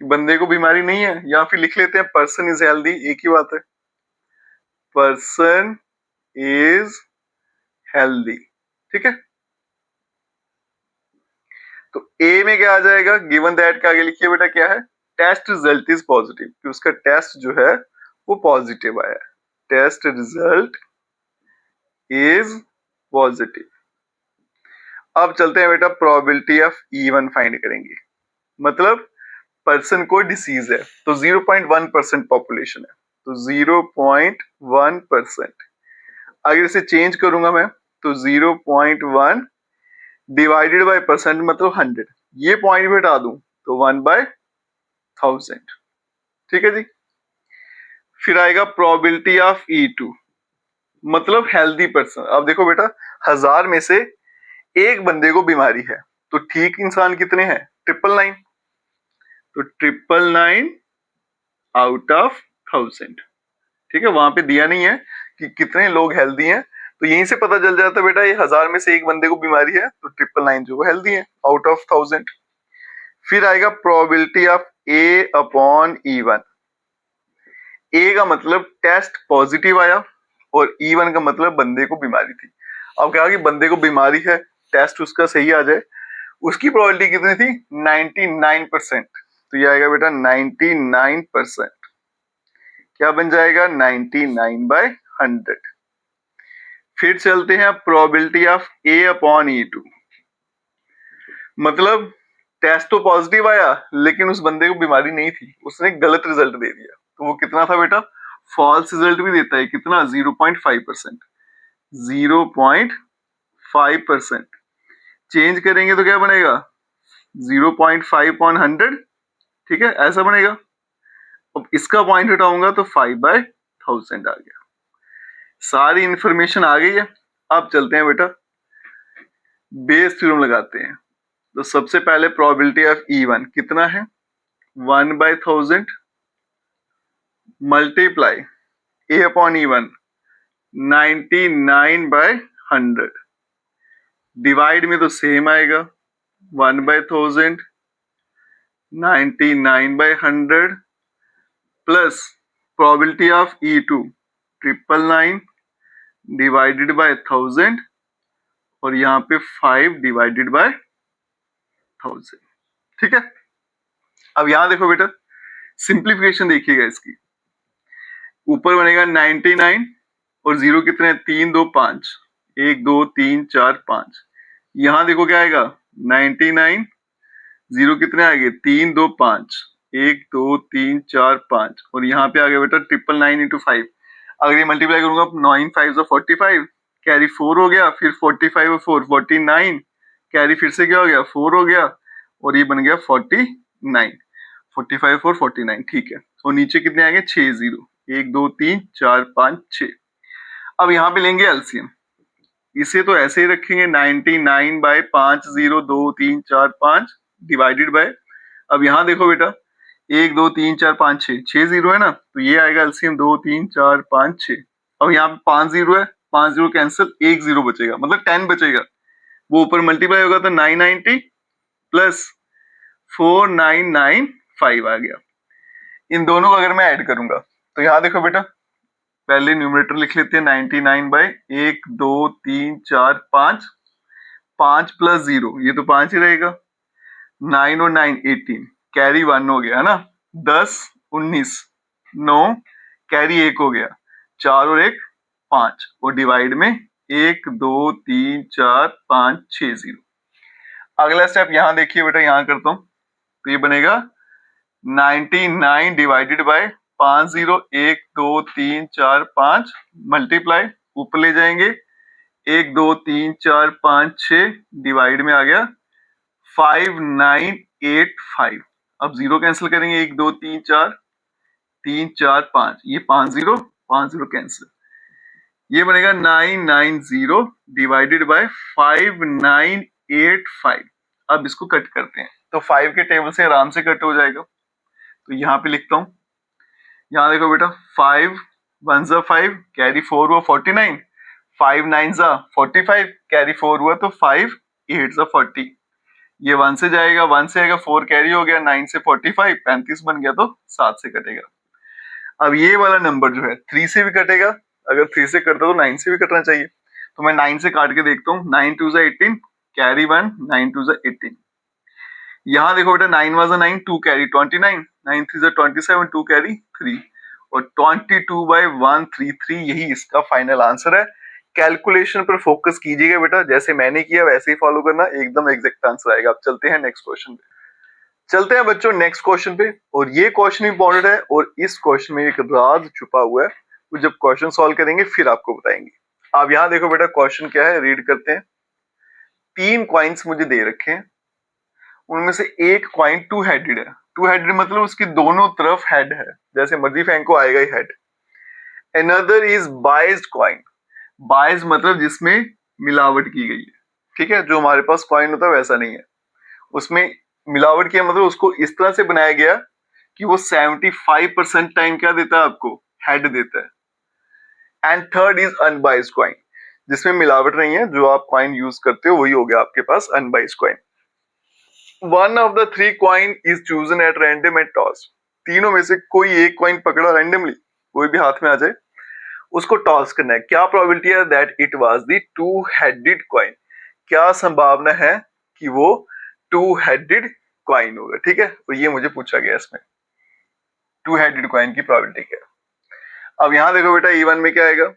बंदे को बीमारी नहीं है, या फिर लिख लेते हैं पर्सन इज हेल्दी, एक ही बात है, पर्सन इज हेल्दी। ठीक है, तो ए में क्या आ जाएगा? गिवन दैट के आगे लिखिए बेटा क्या है? टेस्ट रिजल्ट इज पॉजिटिव, कि उसका टेस्ट जो है वो पॉजिटिव आया, टेस्ट रिजल्ट इज पॉजिटिव। अब चलते हैं बेटा प्रोबेबिलिटी ऑफ E1 फाइंड करेंगे, मतलब पर्सन को डिसीज है, तो 0.1% पॉपुलेशन है, तो 0.1%। अगर इसे चेंज करूंगा मैं तो 0.1 डिवाइडेड बाय परसेंट मतलब 100, ये पॉइंट भी हटा दूं तो 1/1000। ठीक है जी। फिर आएगा प्रोबेबिलिटी ऑफ E2, मतलब हेल्दी पर्सन। अब देखो बेटा, 1000 में से एक बंदे को बीमारी है, तो ठीक इंसान कितने हैं? 999, तो 999 आउट ऑफ 1000। ठीक है, वहां पे दिया नहीं है कि कितने लोग हेल्दी हैं, तो यहीं से पता चल जाता है बेटा ये 1000 में से एक बंदे को बीमारी है, तो 999 जो हेल्दी है आउट ऑफ 1000। फिर आएगा प्रोबेबिलिटी ऑफ A/E1। ए का मतलब टेस्ट पॉजिटिव आया और E1 का मतलब बंदे को बीमारी थी। अब कहा कि बंदे को बीमारी है, टेस्ट उसका सही आ जाए, उसकी प्रोबेबिलिटी कितनी थी 99%। तो ये आएगा बेटा 99%, क्या बन जाएगा 99/100। फिर चलते हैं प्रोबेबिलिटी ऑफ A/E2, मतलब टेस्ट तो पॉजिटिव आया लेकिन उस बंदे को बीमारी नहीं थी, उसने गलत रिजल्ट दे दिया, तो वो कितना था बेटा, फॉल्स रिजल्ट भी देता है, कितना 0.5%, 0.5%। चेंज करेंगे तो क्या बनेगा 0.5/100, ठीक है, ऐसा बनेगा। अब इसका पॉइंट हटाऊंगा तो 5/1000 आ गया। सारी इंफॉर्मेशन आ गई है। अब चलते हैं बेटा बेस थ्योरम लगाते हैं। तो सबसे पहले प्रोबेबिलिटी ऑफ E1 कितना है 1/1000 मल्टीप्लाई A/E1 99/100 डिवाइड में तो सेम आएगा 1/1000 99/100 plus probability of E2 999 divided by 1000 और यहाँ पे 5 डिवाइडेड बाय 1000, ठीक है। अब यहां देखो बेटा सिंप्लीफिकेशन देखिएगा इसकी, ऊपर बनेगा 99 और जीरो कितने 3 2 5 1 2 3 4 5, यहां देखो क्या आएगा 99, जीरो कितने आ गए 3 2 5 1 2 3 4 5 और यहाँ पे आ गया बेटा 999 इंटू 5। अगर ये मल्टीप्लाई करूंगा 9 5 45 कैरी 4 हो गया, फिर 45 और 4 49 कैरी फिर से क्या हो गया 4 हो गया और ये बन गया 49, 45 और 49, ठीक है। और नीचे कितने आएंगे 6 जीरो 1 2 3 4 5 6। अब यहाँ पे लेंगे एलसीएम, इसे तो ऐसे ही रखेंगे 99/5 0 2 3 4 5 डिवाइडेड बाय, अब यहाँ देखो बेटा 1 2 3 4 5 6 जीरो है ना, तो ये आएगा एलसीएम 2 3 4 5 6। अब यहाँ पे 5 जीरो है, 5 जीरो कैंसिल, 1 जीरो बचेगा मतलब 10 बचेगा, वो ऊपर मल्टीप्लाई होगा तो 990 प्लस 4995 आ गया। इन दोनों को अगर मैं ऐड करूंगा तो यहाँ देखो बेटा पहले न्यूमरेटर लिख लेते हैं 99/1 2 3 4 5, 5 प्लस 0 ये तो 5 ही रहेगा, 9 और 9 18 कैरी 1 हो गया है ना, 10 19 9 कैरी 1 हो गया, 4 और 1 5 और डिवाइड में 1 2 3 4 5 6 0। अगला स्टेप यहाँ देखिए बेटा, यहाँ करता हूं तो ये बनेगा 99 डिवाइडेड बाय 5 0 1 2 3 4 5 मल्टीप्लाई ऊपर ले जाएंगे 1 2 3 4 5 6 डिवाइड में आ गया 5985। अब जीरो कैंसिल करेंगे 1 2 3 4 3 4 5, ये 5 जीरो कैंसिल, ये बनेगा 990 डिवाइडेड बाय 5985। अब इसको कट करते हैं तो 5 के टेबल से आराम से कट हो जाएगा, तो यहाँ पे लिखता हूं, यहाँ देखो बेटा 5 1 जा 5 कैरी 4 हुआ 49, 5 9 जा 45 कैरी 4 हुआ तो 5 8 जा 40, ये 1 से जाएगा 1 से आएगा 4 कैरी हो गया 9 से 45 35 बन गया तो 7 से कटेगा। अब ये वाला नंबर जो है 3 से भी कटेगा, अगर 3 से कटता तो 9 से भी कटना चाहिए, तो मैं 9 से काट के देखता हूँ, 9 2 जा 18 कैरी 1 9 2 जा 18, यहाँ देखो बेटा 9 was 9 2 कैरी 29 9 3 जा 27 2 कैरी 3 और 22/133 यही इसका फाइनल आंसर है। कैलकुलेशन पर फोकस कीजिएगा बेटा, जैसे मैंने किया वैसे ही फॉलो करना, एकदम एग्जैक्ट आंसर आएगा। अब चलते हैं नेक्स्ट क्वेश्चन पे, चलते हैं बच्चों नेक्स्ट क्वेश्चन पे, और ये क्वेश्चन इंपॉर्टेंट है और इस क्वेश्चन में एक राज छुपा हुआ है, तो जब क्वेश्चन सॉल्व करेंगे फिर आपको बताएंगे। अब यहाँ देखो बेटा क्वेश्चन क्या है, रीड करते हैं। 3 कॉइन्स मुझे दे रखे हैं, उनमें से एक कॉइन टू हेडेड है, टू हेडेड मतलब उसकी दोनों तरफ हेड है, जैसे मर्जी फेंको आएगा ही head. Another is biased coin, biased मतलब जिसमें मिलावट की गई है, ठीक है, जो हमारे पास कॉइन होता है वैसा नहीं है, उसमें मिलावट किया मतलब उसको इस तरह से बनाया गया कि वो 75% टाइम क्या देता है आपको, हेड देता है। And third is unbiased coin, जिसमें मिलावट नहीं है, जो आप कॉइन यूज करते हो वही हो गया आपके पास unbiased coin. One of the 3 coin is chosen at random and toss, तीनों में से कोई एक कॉइन पकड़ा रैंडमली, कोई भी हाथ में आ जाए उसको टॉस करना है। क्या प्रोबेबिलिटी है? That it was the two headed coin. क्या संभावना है कि वो टू हेडेड कॉइन होगा। ठीक है, तो ये मुझे पूछा गया इसमें टू हेडेड कॉइन की प्रोबेबिलिटी क्या है। अब यहां देखो बेटा E1 में क्या आएगा?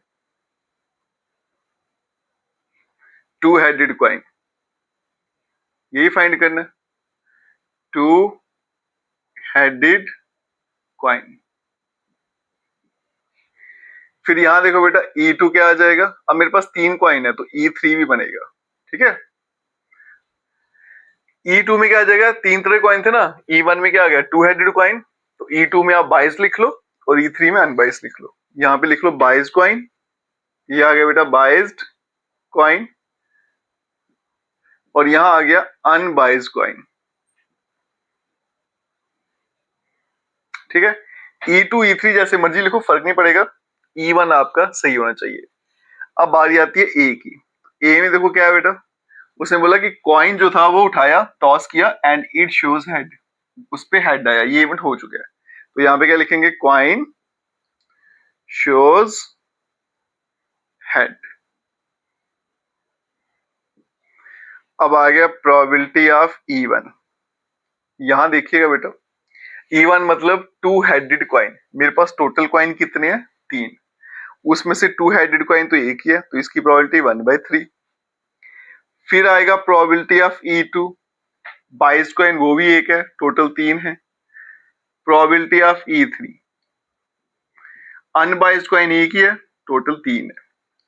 टू हेडेड कॉइन, यही फाइंड करना है, टू हेडेड कॉइन। फिर यहां देखो बेटा E2 क्या आ जाएगा? अब मेरे पास 3 कॉइन है तो E3 भी बनेगा। ठीक है, E2 में क्या आ जाएगा? 3 तरह कॉइन थे ना, E1 में क्या आ गया? Two headed coin. तो E2 में आप 22 लिख लो और E3 में अनबाइस्ड लिख लो। यहाँ पे लिख लो 22 कॉइन, ये आ गया बेटा बाइज्ड कॉइन, और यहां आ गया अनबाइज्ड कॉइन। ठीक है, E2 E3 जैसे मर्जी लिखो, फर्क नहीं पड़ेगा, E1 आपका सही होना चाहिए। अब बारी आती है ए की। ए में देखो क्या है बेटा, उसने बोला कि कॉइन जो था वो उठाया, टॉस किया, एंड इट शोज हेड, उस पे हेड आया, ये इवेंट हो चुका है। तो यहाँ पे क्या लिखेंगे? Coin shows head. अब आ गया प्रोबेबिलिटी ऑफ E1। यहां देखिएगा बेटा, E1 मतलब टू हेडेड कॉइन। मेरे पास टोटल कॉइन कितने हैं? 3, उसमें से टू हेडेड कॉइन तो एक ही है, तो इसकी प्रोबेबिलिटी 1/3। फिर आएगा प्रोबेबिलिटी ऑफ E2, 22 कॉइन वो भी एक है, टोटल 3 है। Probability of E3, unbiased coin एक ही है, टोटल 3 है।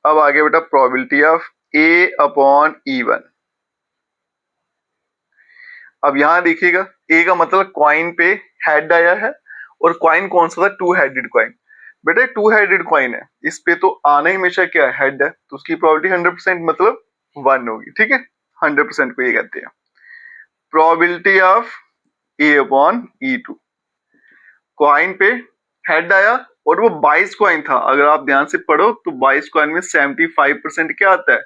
अब आ गया बेटा प्रोबेबिलिटी ऑफ A/E1। अब यहां देखिएगा, ए का मतलब कॉइन पे हेड आया है, और कॉइन कौन सा था? Two headed coin. बेटा टू हेडेड कॉइन है, इस पे तो आना ही हमेशा क्या है? हेड है, तो उसकी प्रोबेबिलिटी 100% मतलब 1 होगी। ठीक है, 100% को ये कहते हैं प्रोबेबिलिटी ऑफ A/E2। कॉइन पे हेड आया और वो 22 कॉइन था। अगर आप ध्यान से पढ़ो तो 22 कॉइन में 75% क्या आता है?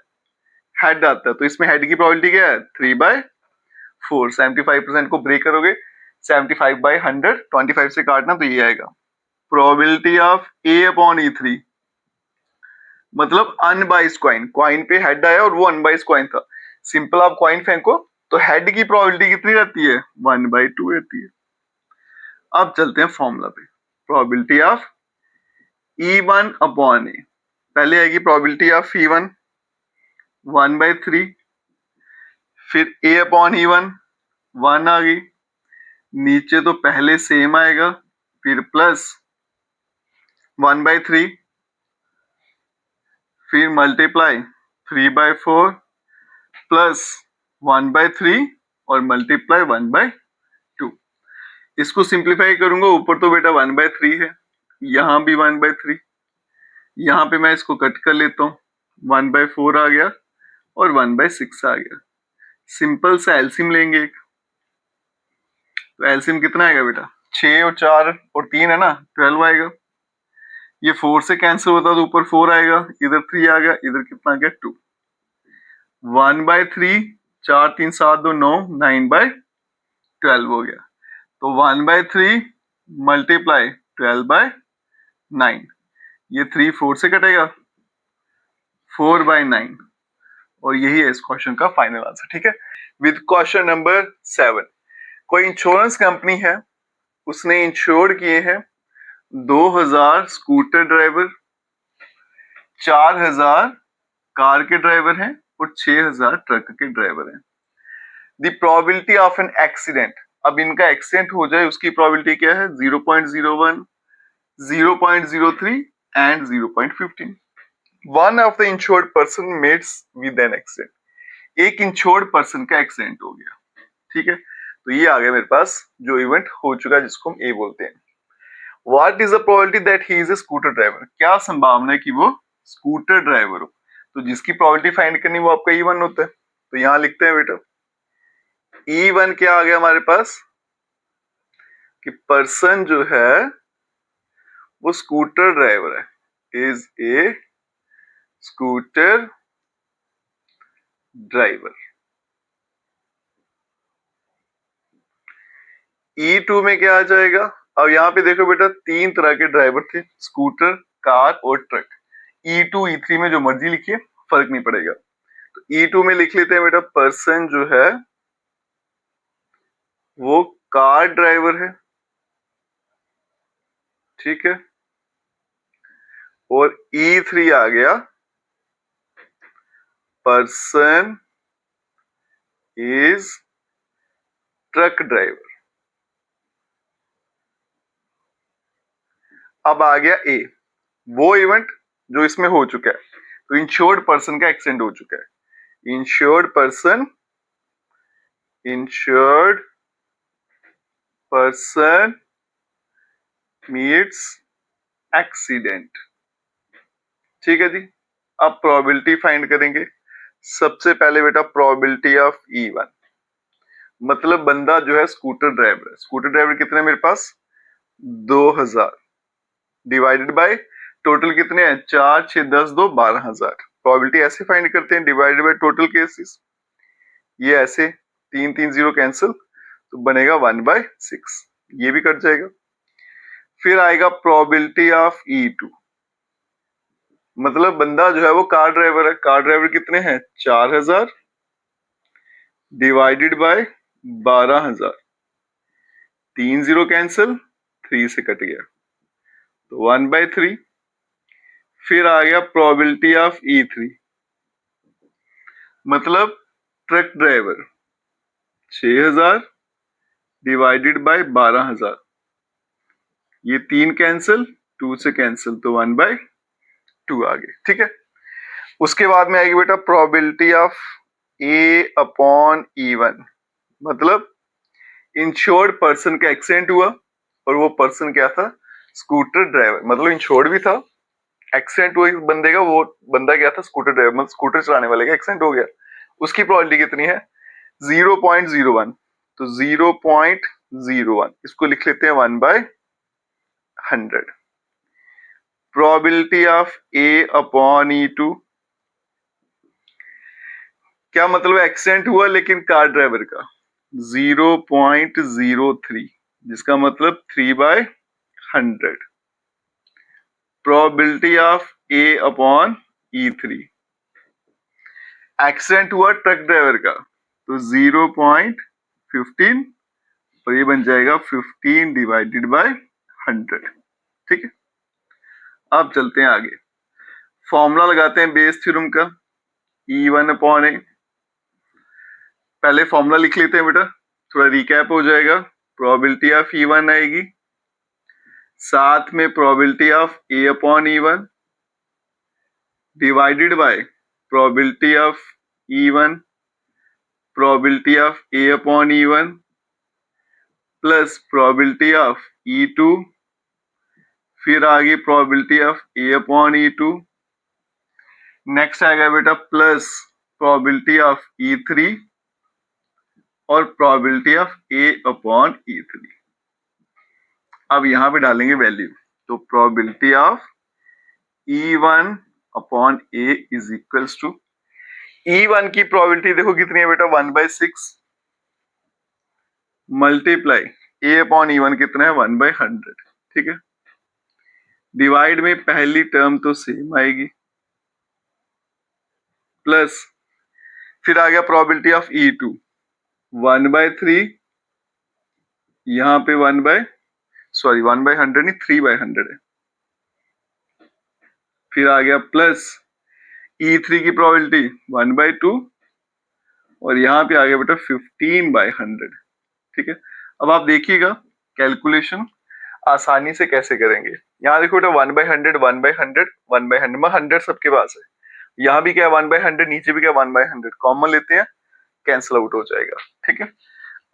हेड आता है। तो इसमें हेड की प्रोबेबिलिटी क्या है? 3/4। 75% को ब्रेक करोगे, 75/100, 25 से काटना तो ये आएगा प्रोबेबिलिटी ऑफ A/E3, मतलब अनबाइज्ड कॉइन। कॉइन पे हेड आया और वो अनबाइज्ड कॉइन था। सिंपल आप कॉइन फेंको तो हेड की प्रोबेबिलिटी कितनी रहती है? 1/2 रहती है। अब चलते हैं फॉर्मूला पे। प्रोबेबिलिटी ऑफ E1/A, पहले आएगी प्रोबेबिलिटी ऑफ E1 1/3, फिर A/E1 1 आ गई, नीचे तो पहले सेम आएगा, फिर प्लस 1/3, फिर मल्टीप्लाई 3/4 प्लस 1/3 और मल्टीप्लाई 1/2। इसको सिंप्लीफाई करूंगा, ऊपर तो बेटा 1/3 है, यहां भी 1/3, यहां पे मैं इसको कट कर लेता हूं, 1/4 आ गया और 1/6 आ गया। सिंपल सा एलसीएम लेंगे एक, तो एलसीएम कितना आएगा बेटा? 6 और 4 और 3 है ना, 12 आएगा। ये 4 से कैंसिल होता तो ऊपर 4 आएगा, इधर 3 आ गया, इधर कितना आ गया? 2। 1/3, 4 3 7 2 9, 9/12 हो गया। तो 1/3 मल्टीप्लाई 12/9, ये 3 4 से कटेगा, 4/9, और यही है इस क्वेश्चन का फाइनल आंसर। ठीक है, विद क्वेश्चन नंबर 7। कोई इंश्योरेंस कंपनी है, उसने इंश्योर किए हैं 2000 स्कूटर ड्राइवर, 4000 कार के ड्राइवर हैं और 6000 ट्रक के ड्राइवर हैं। The probability of an accident, अब इनका एक्सीडेंट हो जाए उसकी प्रोबेबिलिटी क्या है? 0.01, 0.03 and 0.15। One of the insured person meets with an accident, एक इंश्योर्ड पर्सन का एक्सीडेंट हो गया। ठीक है, तो ये आ गया मेरे पास जो इवेंट हो चुका है, जिसको हम ए बोलते हैं। What is the probability that he is a scooter driver, क्या संभावना है कि वो स्कूटर ड्राइवर हो? तो जिसकी प्रोबेबिलिटी फाइंड करनी वो आपका E1 होता है। तो यहां लिखते हैं बेटा E1 क्या आ गया हमारे पास कि पर्सन जो है वो स्कूटर ड्राइवर है, is a scooter driver. E2 में क्या आ जाएगा? अब यहाँ पे देखो बेटा 3 तरह के ड्राइवर थे, स्कूटर, कार और ट्रक। E2 E3 में जो मर्जी लिखिए, फर्क नहीं पड़ेगा। तो E2 में लिख लेते हैं बेटा, पर्सन जो है वो कार ड्राइवर है, ठीक है। और E3 आ गया, पर्सन इज ट्रक ड्राइवर। अब आ गया ए, वो इवेंट जो इसमें हो चुका है। तो इंश्योर्ड पर्सन का एक्सीडेंट हो चुका है। इंश्योर्ड पर्सन मीट्स एक्सीडेंट, ठीक है जी। अब प्रोबेबिलिटी फाइंड करेंगे। सबसे पहले बेटा प्रोबेबिलिटी ऑफ E1, मतलब बंदा जो है स्कूटर ड्राइवर है। स्कूटर ड्राइवर कितने मेरे पास, 2000 डिवाइडेड बाय टोटल कितने हैं, 4 6 10 2 12000। प्रोबेबिलिटी ऐसे फाइंड करते हैं, डिवाइडेड बाय टोटल केसेस। ये ऐसे 3 3 0 कैंसिल, तो बनेगा 1/6, ये भी कट जाएगा। फिर आएगा प्रोबेबिलिटी ऑफ E2, मतलब बंदा जो है वो कार ड्राइवर है। कार ड्राइवर कितने हैं, 4000 डिवाइडेड बाय 12000, 3 0 कैंसिल, 3 से कट गया, तो 1/3। फिर आ गया प्रोबेबिलिटी ऑफ E3, मतलब ट्रक ड्राइवर 6000 डिवाइडेड बाय 12000, ये 3 कैंसिल, 2 से कैंसिल, तो 1/2 आ गए, ठीक है। उसके बाद में आएगी बेटा प्रोबेबिलिटी ऑफ A/E1, मतलब इंश्योर्ड पर्सन का एक्सीडेंट हुआ और वो पर्सन क्या था, स्कूटर ड्राइवर, मतलब इंश्योर्ड भी था, एक्सीडेंट हुआ इस बंदे का, वो बंदा क्या था, स्कूटर ड्राइवर, मतलब स्कूटर चलाने वाले का एक्सीडेंट हो गया। उसकी प्रोबेबिलिटी कितनी है, 0.01, तो 0.01 इसको लिख लेते हैं 1/100। प्रोबेबिलिटी ऑफ A/E2, क्या मतलब एक्सीडेंट हुआ लेकिन कार ड्राइवर का, 0.03, जिसका मतलब 3/100। प्रोबेबिलिटी ऑफ A/E3, एक्सीडेंट हुआ ट्रक ड्राइवर का, तो 0.15, और ये बन जाएगा 15 डिवाइडेड बाय 100, ठीक है। अब चलते हैं आगे, फॉर्मूला लगाते हैं बेस थ्योरम का, E1/A। पहले फॉर्मूला लिख लेते हैं बेटा, थोड़ा रिकैप हो जाएगा। प्रोबेबिलिटी ऑफ E1 आएगी, साथ में probability of A/E1 divided by probability of E1, probability of A/E1 plus probability of E2, फिर आगे प्रोबेबिलिटी ऑफ A/E2, नेक्स्ट आएगा बेटा प्लस प्रोबेबिलिटी ऑफ E3 और प्रोबेबिलिटी ऑफ A/E3। अब यहां पे डालेंगे वैल्यू, तो probability of E1/A is equals to, E1 की प्रोबेबिलिटी देखो कितनी है बेटा, 1/6 मल्टीप्लाई A/E1 कितना है, 1/100, ठीक है। डिवाइड में पहली टर्म तो सेम आएगी, प्लस फिर आ गया प्रोबेबिलिटी ऑफ E2 1/3, यहां पे 1/100 नहीं, 3/100 है। फिर आ गया प्लस E3 की प्रोबेबिलिटी 1/2, और यहां पे आ गया बेटा 15/100, ठीक है। अब आप देखिएगा कैलकुलेशन आसानी से कैसे करेंगे। यहाँ देखो बेटा 1/100 1/100 1/100 100 सबके पास है, यहाँ भी क्या है 1/100, नीचे भी क्या 1/100, कॉमन लेते हैं, कैंसिल आउट हो जाएगा, ठीक है।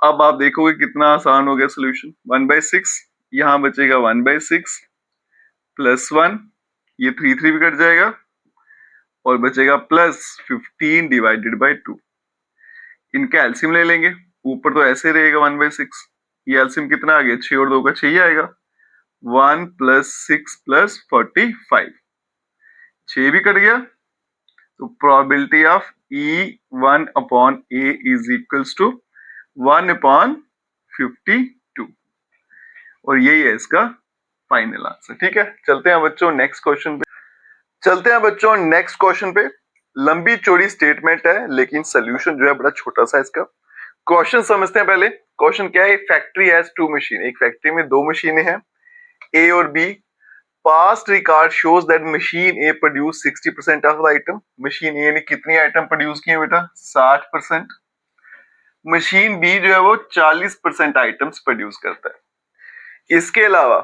अब आप देखोगे कितना आसान हो गया सोल्यूशन, 1/6, यहाँ बचेगा 1/6 प्लस 1, ये 3 3 भी कट जाएगा, और बचेगा प्लस 15 डिवाइडेड बाय 2। इनका एलसीएम ले लेंगे, ऊपर तो ऐसे रहेगा 1/6, ये एलसीएम कितना आ गया, 6 और 2 का 6 ही आएगा, 1 + 6 + 45, 6 भी कट गया, तो probability of E1/A is equals to 1/52, और यही है इसका फाइनल आंसर, ठीक है। चलते हैं बच्चों नेक्स्ट क्वेश्चन पे। चलते हैं बच्चों नेक्स्ट क्वेश्चन पे। लंबी चौड़ी स्टेटमेंट है लेकिन सोल्यूशन जो है बड़ा छोटा सा इसका। क्वेश्चन समझते हैं पहले। क्वेश्चन क्या है? फैक्ट्री हैज टू मशीन, एक फैक्ट्री में दो मशीनें हैं ए और B. Past record shows that machine A produce 60% of the item. Machine A ने कितनी आइटम प्रोड्यूस किए बेटा? 60%। मशीन बी जो है वो 40% आइटम्स प्रोड्यूस करता है। इसके अलावा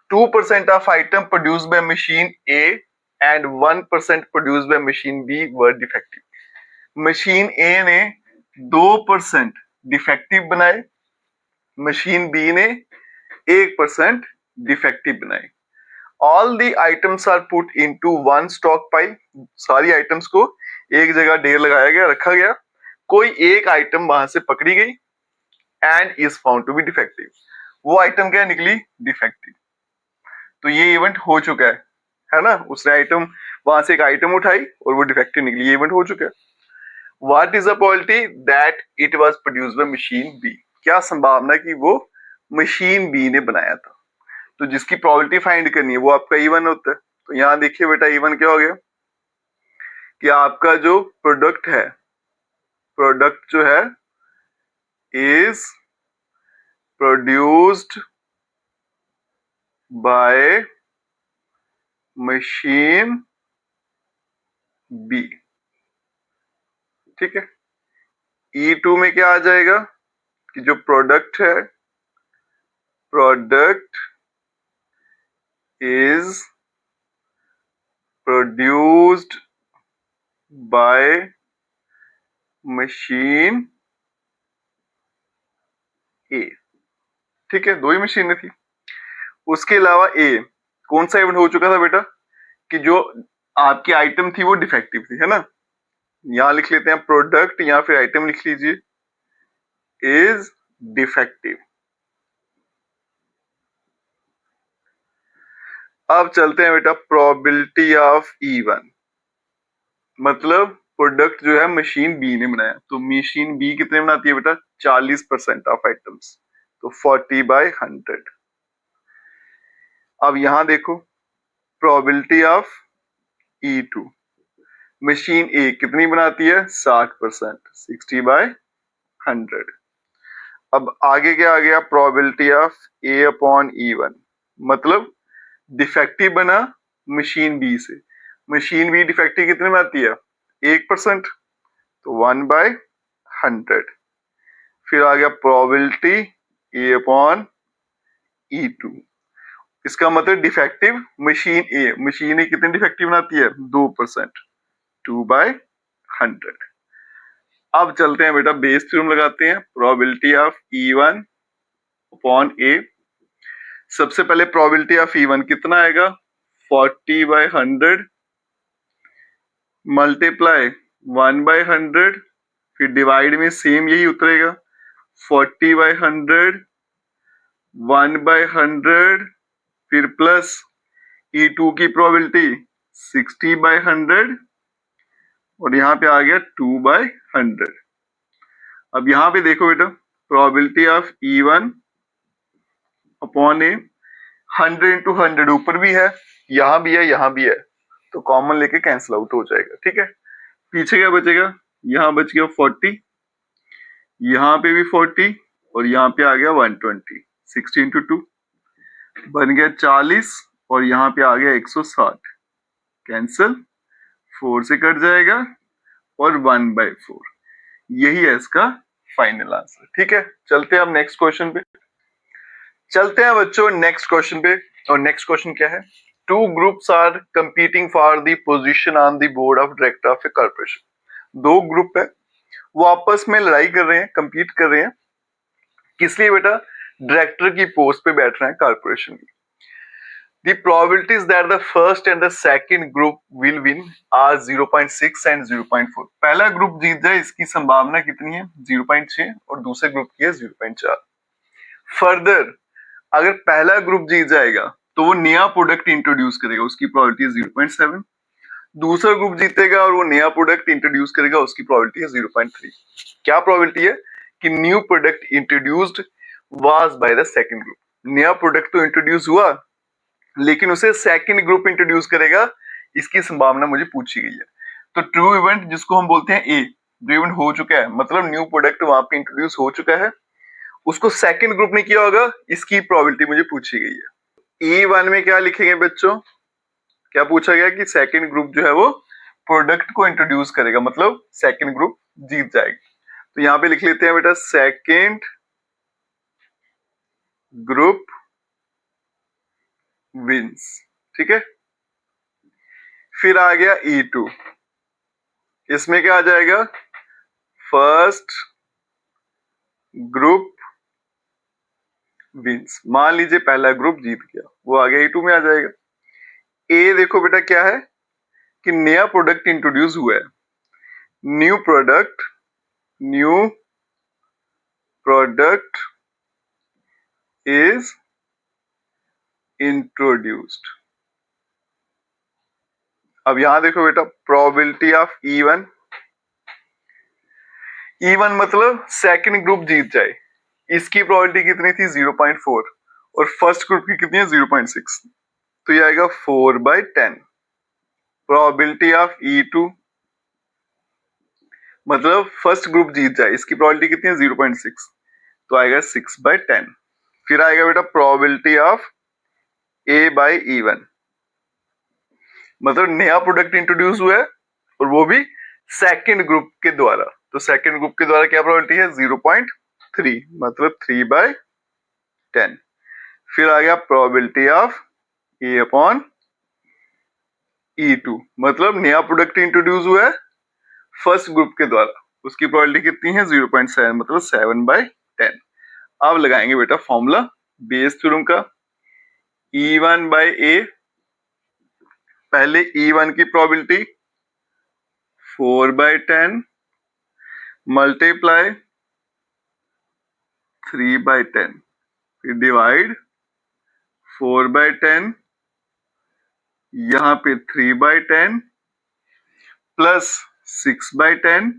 2% of item produce by machine A and 1% produce by machine B were defective. Machine A ने 2% डिफेक्टिव बनाए, मशीन बी ने 1% डिफेक्टिव बनाए। All the items are put into one stock pile. सारी आइटम्स को एक जगह ढेर लगाया गया, रखा गया। कोई एक आइटम वहां से पकड़ी गई and is found to be defective. वो आइटम क्या निकली? डिफेक्टिव। तो ये इवेंट हो चुका है ना? उसने आइटम वहां से एक आइटम उठाई और वो डिफेक्टिव निकली, ये इवेंट हो चुका है। What is the probability that it was produced by machine B? क्या संभावना कि वो मशीन बी ने बनाया था। तो जिसकी प्रोबेबिलिटी फाइंड करनी है वो आपका E1 होता है। तो यहां देखिए बेटा E1 क्या हो गया कि आपका जो प्रोडक्ट है, प्रोडक्ट जो है is produced by machine B. ठीक है। E2 में क्या आ जाएगा कि जो प्रोडक्ट है, product is produced by machine A. ठीक है, दो ही मशीनें थी। उसके अलावा ए कौन सा इवेंट हो चुका था बेटा कि जो आपकी आइटम थी वो डिफेक्टिव थी, है ना? यहां लिख लेते हैं प्रोडक्ट या फिर आइटम लिख लीजिए इज डिफेक्टिव। अब चलते हैं बेटा प्रोबेबिलिटी ऑफ E1, मतलब प्रोडक्ट जो है मशीन बी ने बनाया। तो मशीन बी कितने बनाती है बेटा? 40% ऑफ आइटम्स, तो 40/100। अब यहां देखो प्रोबेबिलिटी ऑफ E2, मशीन ए कितनी बनाती है? 60%, 60/100। अब आगे क्या आ गया? प्रोबेबिलिटी ऑफ A/E1, मतलब डिफेक्टिव बना मशीन बी से। मशीन बी डिफेक्टिव कितने बनाती है? 1%, तो 1/100। फिर आ गया प्रोबेबिलिटी A/E2, इसका मतलब डिफेक्टिव मशीन ए कितने डिफेक्टिव बनाती है? 2%, 2/100। अब चलते हैं बेटा बेस थ्योरम लगाते हैं। प्रोबेबिलिटी ऑफ E1 अपॉन ए। सबसे पहले प्रोबेबिलिटी ऑफ E1 कितना आएगा? 40/100 मल्टीप्लाई 1/100, फिर डिवाइड में सेम यही उतरेगा 40/100, 1/100, फिर प्लस E2 की प्रोबेबिलिटी 60/100 और यहाँ पे आ गया 2/100। अब यहाँ पे देखो बेटा प्रोबेबिलिटी ऑफ E1 अपॉन ए, 100 × 100 ऊपर भी है, यहाँ भी है, यहाँ भी है, तो कॉमन लेके कैंसिल आउट हो जाएगा। ठीक है, पीछे क्या बचेगा? यहाँ बच गया 40, यहाँ पे भी 40 और यहाँ पे आ गया 120, 60 × 2 बन गया 40 और यहाँ पे आ गया 160, कैंसिल, 4 से कट जाएगा और 1/4। यही है इसका फाइनल आंसर। ठीक है, चलते हैं अब नेक्स्ट क्वेश्चन पे। चलते हैं बच्चों नेक्स्ट क्वेश्चन पे। और नेक्स्ट क्वेश्चन क्या है? Two groups are competing for the position on the board of director of a corporation. दो ग्रुप है, वो आपस में लड़ाई कर रहे हैं, कंपीट कर रहे हैं। किस लिए बेटा? डायरेक्टर की पोस्ट पे बैठ रहे हैं कॉर्पोरेशन की। The probabilities that the first and the second group will win are 0.6 and 0.4. पहला ग्रुप जीत जाए इसकी संभावना कितनी है? 0.6 और दूसरे ग्रुप की है 0.4। फर्दर अगर पहला ग्रुप जीत जाएगा तो वो नया प्रोडक्ट इंट्रोड्यूस करेगा, उसकी प्रोबेबिलिटी है 0.7। दूसरा ग्रुप जीतेगा और वो नया प्रोडक्ट इंट्रोड्यूस करेगा, उसकी प्रोबेबिलिटी है 0.3। क्या प्रोबेबिलिटी है कि new product introduced was by the second group. नया प्रोडक्ट तो इंट्रोड्यूस हुआ लेकिन उसे सेकंड ग्रुप इंट्रोड्यूस करेगा, इसकी संभावना मुझे पूछी गई है। तो ट्रू इवेंट जिसको हम बोलते हैं ए, जो इवेंट हो चुका है मतलब न्यू प्रोडक्ट वहां पे इंट्रोड्यूस हो चुका है, उसको सेकंड ग्रुप ने किया होगा, इसकी प्रोबेबिलिटी मुझे पूछी गई है। E1 में क्या लिखेंगे बच्चों, क्या पूछा गया कि सेकंड ग्रुप जो है वो प्रोडक्ट को इंट्रोड्यूस करेगा, मतलब सेकंड ग्रुप जीत जाएगा। तो यहाँ पे लिख लेते हैं बेटा सेकंड ग्रुप विंस, ठीक है। फिर आ गया E2, इसमें क्या आ जाएगा, फर्स्ट ग्रुप विंस। मान लीजिए पहला ग्रुप जीत गया, वो आ गया E2 में आ जाएगा। ए देखो बेटा क्या है कि नया प्रोडक्ट इंट्रोड्यूस हुआ है, न्यू प्रोडक्ट इज इंट्रोड्यूस्ड। अब यहां देखो बेटा प्रोबेबिलिटी ऑफ E1 मतलब सेकंड ग्रुप जीत जाए, इसकी प्रोबेबिलिटी कितनी थी 0.4 और फर्स्ट ग्रुप की कितनी है 0.6, तो ये आएगा 4/10। प्रोबेबिलिटी ऑफ E2 मतलब फर्स्ट ग्रुप जीत जाए, इसकी प्रोबेबिलिटी कितनी है 0.6, तो आएगा 6/10। फिर आएगा बेटा प्रोबेबिलिटी ऑफ A/E1 मतलब नया प्रोडक्ट इंट्रोड्यूस हुआ है और वो भी सेकंड ग्रुप के द्वारा, तो सेकंड ग्रुप के द्वारा क्या प्रोबेबिलिटी है 0.3 मतलब 3/10। फिर आ गया प्रोबेबिलिटी ऑफ A/E2 मतलब नया प्रोडक्ट इंट्रोड्यूस हुआ है फर्स्ट ग्रुप के द्वारा, उसकी प्रोबेबिलिटी कितनी है 0.7 मतलब 7/10। अब लगाएंगे बेटा फॉर्मूला बेस थ्योरम का। E1/A, पहले E1 की प्रोबेबिलिटी 4/10 मल्टीप्लाई 3/10, फिर डिवाइड 4/10, यहां पे 3/10 प्लस 6/10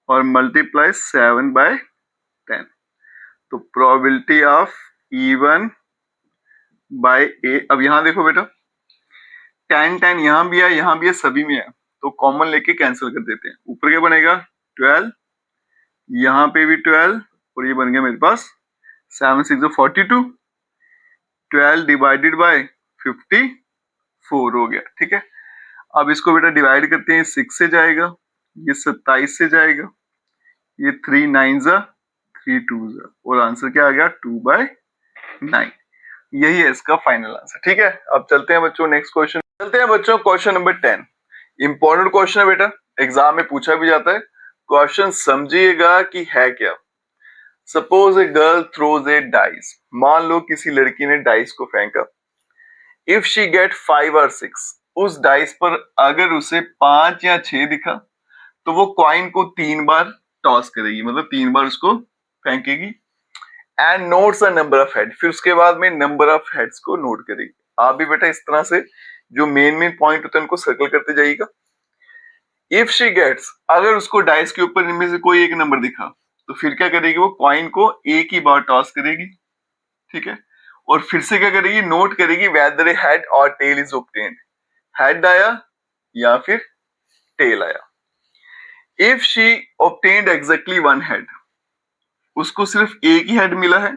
और मल्टीप्लाई 7/10। तो प्रोबेबिलिटी ऑफ E1/A, अब यहां देखो बेटा 10 यहां भी है यहां भी है, सभी में है, तो कॉमन लेके कैंसिल कर देते हैं। ऊपर क्या बनेगा 12, यहां पे भी 12 और ये बन गया मेरे पास 7 6 42, 12 डिवाइडेड बाय 54 हो गया, ठीक है। अब इसको बेटा डिवाइड करते हैं, 6 से जाएगा, ये 27 से जाएगा, ये 3 9 3 2 और आंसर क्या आ गया 2/9। यही है इसका फाइनल आंसर, ठीक है। अब चलते हैं बच्चों नेक्स्ट क्वेश्चन, चलते हैं बच्चों क्वेश्चन नंबर 10। इंपॉर्टेंट क्वेश्चन है बेटा, एग्जाम में पूछा भी जाता है। क्वेश्चन समझिएगा कि है क्या। Suppose a girl throws A dice, मान लो किसी लड़की ने डाइस को फेंका। इफ शी गेट 5 और 6, उस डाइस पर अगर उसे 5 या 6 दिखा तो वो कॉइन को 3 बार टॉस करेगी, मतलब 3 बार उसको फेंकेगी। And notes the number of head, फिर उसके बाद में नंबर ऑफ हेड्स को नोट करेगी। आप भी बेटा इस तरह से जो मेन पॉइंट होते हैं उनको सर्कल करते जाइएगा। इफ शी गेट्स, अगर उसको डाइस के ऊपर इनमें से कोई एक नंबर दिखा तो फिर क्या करेगी, वो कॉइन को एक ही बार टॉस करेगी, ठीक है। और फिर से क्या करेगी, नोट करेगी वेदर ए हेड और टेल इज ऑब्टेन्ड, हेड आया या फिर टेल आया। If she obtained exactly 1 head, उसको सिर्फ एक ही हेड मिला है,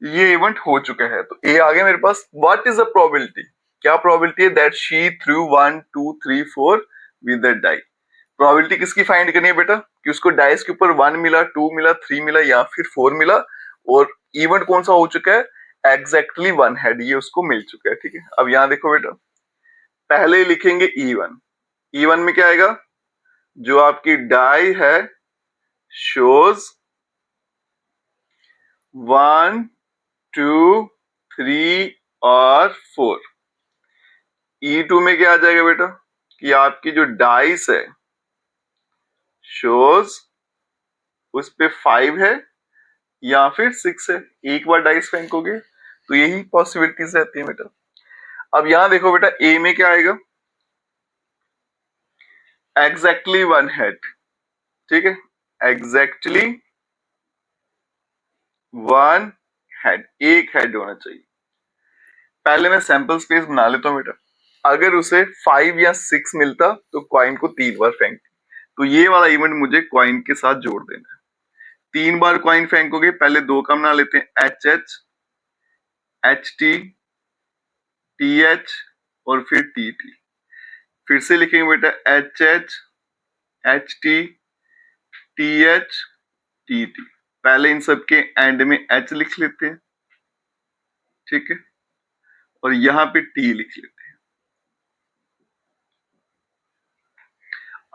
ये इवेंट हो चुका है, तो ए आ गया मेरे पास। व्हाट इज द प्रोबेबिलिटी, क्या प्रोबेबिलिटी है that she threw 1 2 3 4 with the die. Probability किसकी फाइंड करनी है बेटा, कि उसको डाइस के ऊपर 1 मिला 2 मिला 3 मिला या फिर 4 मिला, और इवेंट कौन सा हो चुका है एग्जैक्टली 1 हेड, ये उसको मिल चुका है, ठीक है। अब यहां देखो बेटा, पहले लिखेंगे E1। E1 में क्या आएगा, जो आपकी डाई है शोज 1 2 3 और 4। E2 में क्या आ जाएगा बेटा, कि आपकी जो डाइस है शोज उस पे 5 है या फिर 6 है, एक बार डाइस फेंकोगे, तो यही पॉसिबिलिटीज रहती है बेटा। अब यहां देखो बेटा ए में क्या आएगा, एग्जैक्टली 1 हेड, ठीक है, एग्जैक्टली 1 हेड, एक हेड होना चाहिए। पहले मैं सैंपल स्पेस बना लेता हूं बेटा, अगर उसे 5 या 6 मिलता तो कॉइन को 3 बार फेंक। तो ये वाला इवेंट मुझे कॉइन के साथ जोड़ देना है। 3 बार कॉइन फेंकोगे, पहले 2 का बना लेते हैं, H H, H T, T H और फिर टी टी। फिर से लिखेंगे बेटा H H, H T, T H, T T. पहले इन सब के एंड में एच लिख लेते हैं, ठीक है, और यहां पे टी लिख लेते हैं।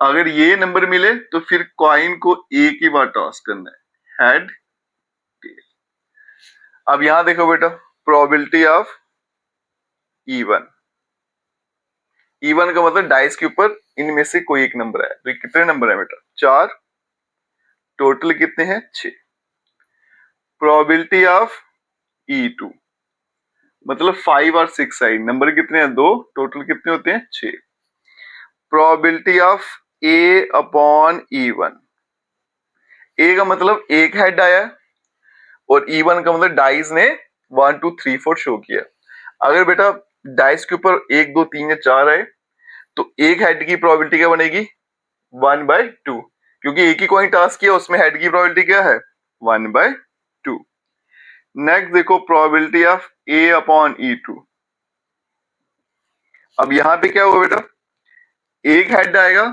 अगर ये नंबर मिले तो फिर कॉइन को एक ही बार टॉस करना है, हेड टेल। अब यहां देखो बेटा, प्रोबेबिलिटी ऑफ इवन। इवन का मतलब डाइस के ऊपर इनमें से कोई एक नंबर है। तो ये कितने नंबर है बेटा? 4। टोटल कितने हैं? 6। प्रोबेबिलिटी ऑफ E2 मतलब 5 और 6 आई। नंबर कितने हैं? 2। टोटल कितने होते हैं? 6। Probability of A upon E1। A का मतलब एक हेड आया और E1 का मतलब डाइस ने 1 2 3 4 शो किया। अगर बेटा डाइस के ऊपर 1 2 3 या 4 आए तो एक हेड की प्रोबेबिलिटी क्या बनेगी? 1/2, क्योंकि एक ही कॉइन टॉस किया, उसमें हेड की प्रोबेबिलिटी क्या है? 1/2। नेक्स्ट देखो, probability of A upon E2। अब यहां पे क्या होगा बेटा? एक हेड आएगा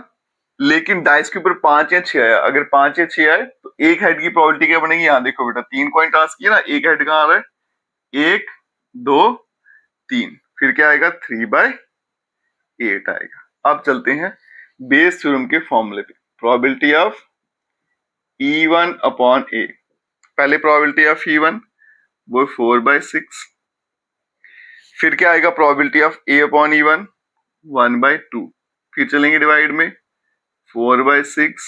लेकिन डाइस के ऊपर 5 या 6 आया। अगर 5 या 6 आए तो एक हेड की प्रोबेबिलिटी क्या बनेगी? यहां देखो बेटा, 3 कॉइन टॉस किया ना, एक हेड कहां आ रहा है? 1 2 3, फिर क्या आएगा? 3/8 आएगा। अब चलते हैं बेस थ्योरम के फॉर्मूले पे। Probability of E1 upon A। पहले प्रोबेबिलिटी ऑफ E1 वो 4/6। फिर क्या आएगा? Probability of A upon E1 1/2। फिर चलेंगे डिवाइड में, 4/6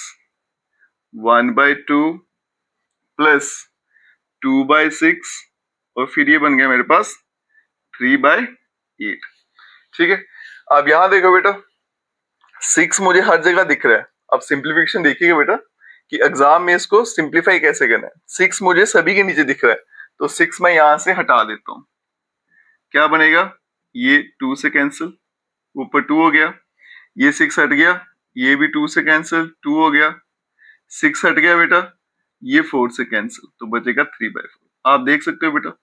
1/2 प्लस 2/6 और फिर ये बन गया मेरे पास 3/8। ठीक है। अब यहां देखो बेटा, 6 मुझे हर जगह दिख रहा है। अब सिंप्लीफिकेशन देखिएगा बेटा कि एग्जाम में इसको सिंप्लीफाई कैसे करना है। 6 मुझे सभी के नीचे दिख रहा है, तो 6 मैं यहां से हटा देता हूं। क्या बनेगा? ये 2 से कैंसिल, ऊपर 2 हो गया, ये 6 हट गया, ये भी 2 से कैंसिल, 2 हो गया, 6 हट गया बेटा, ये 4 से कैंसिल, तो बचेगा 3/4। आप देख सकते हो बेटा,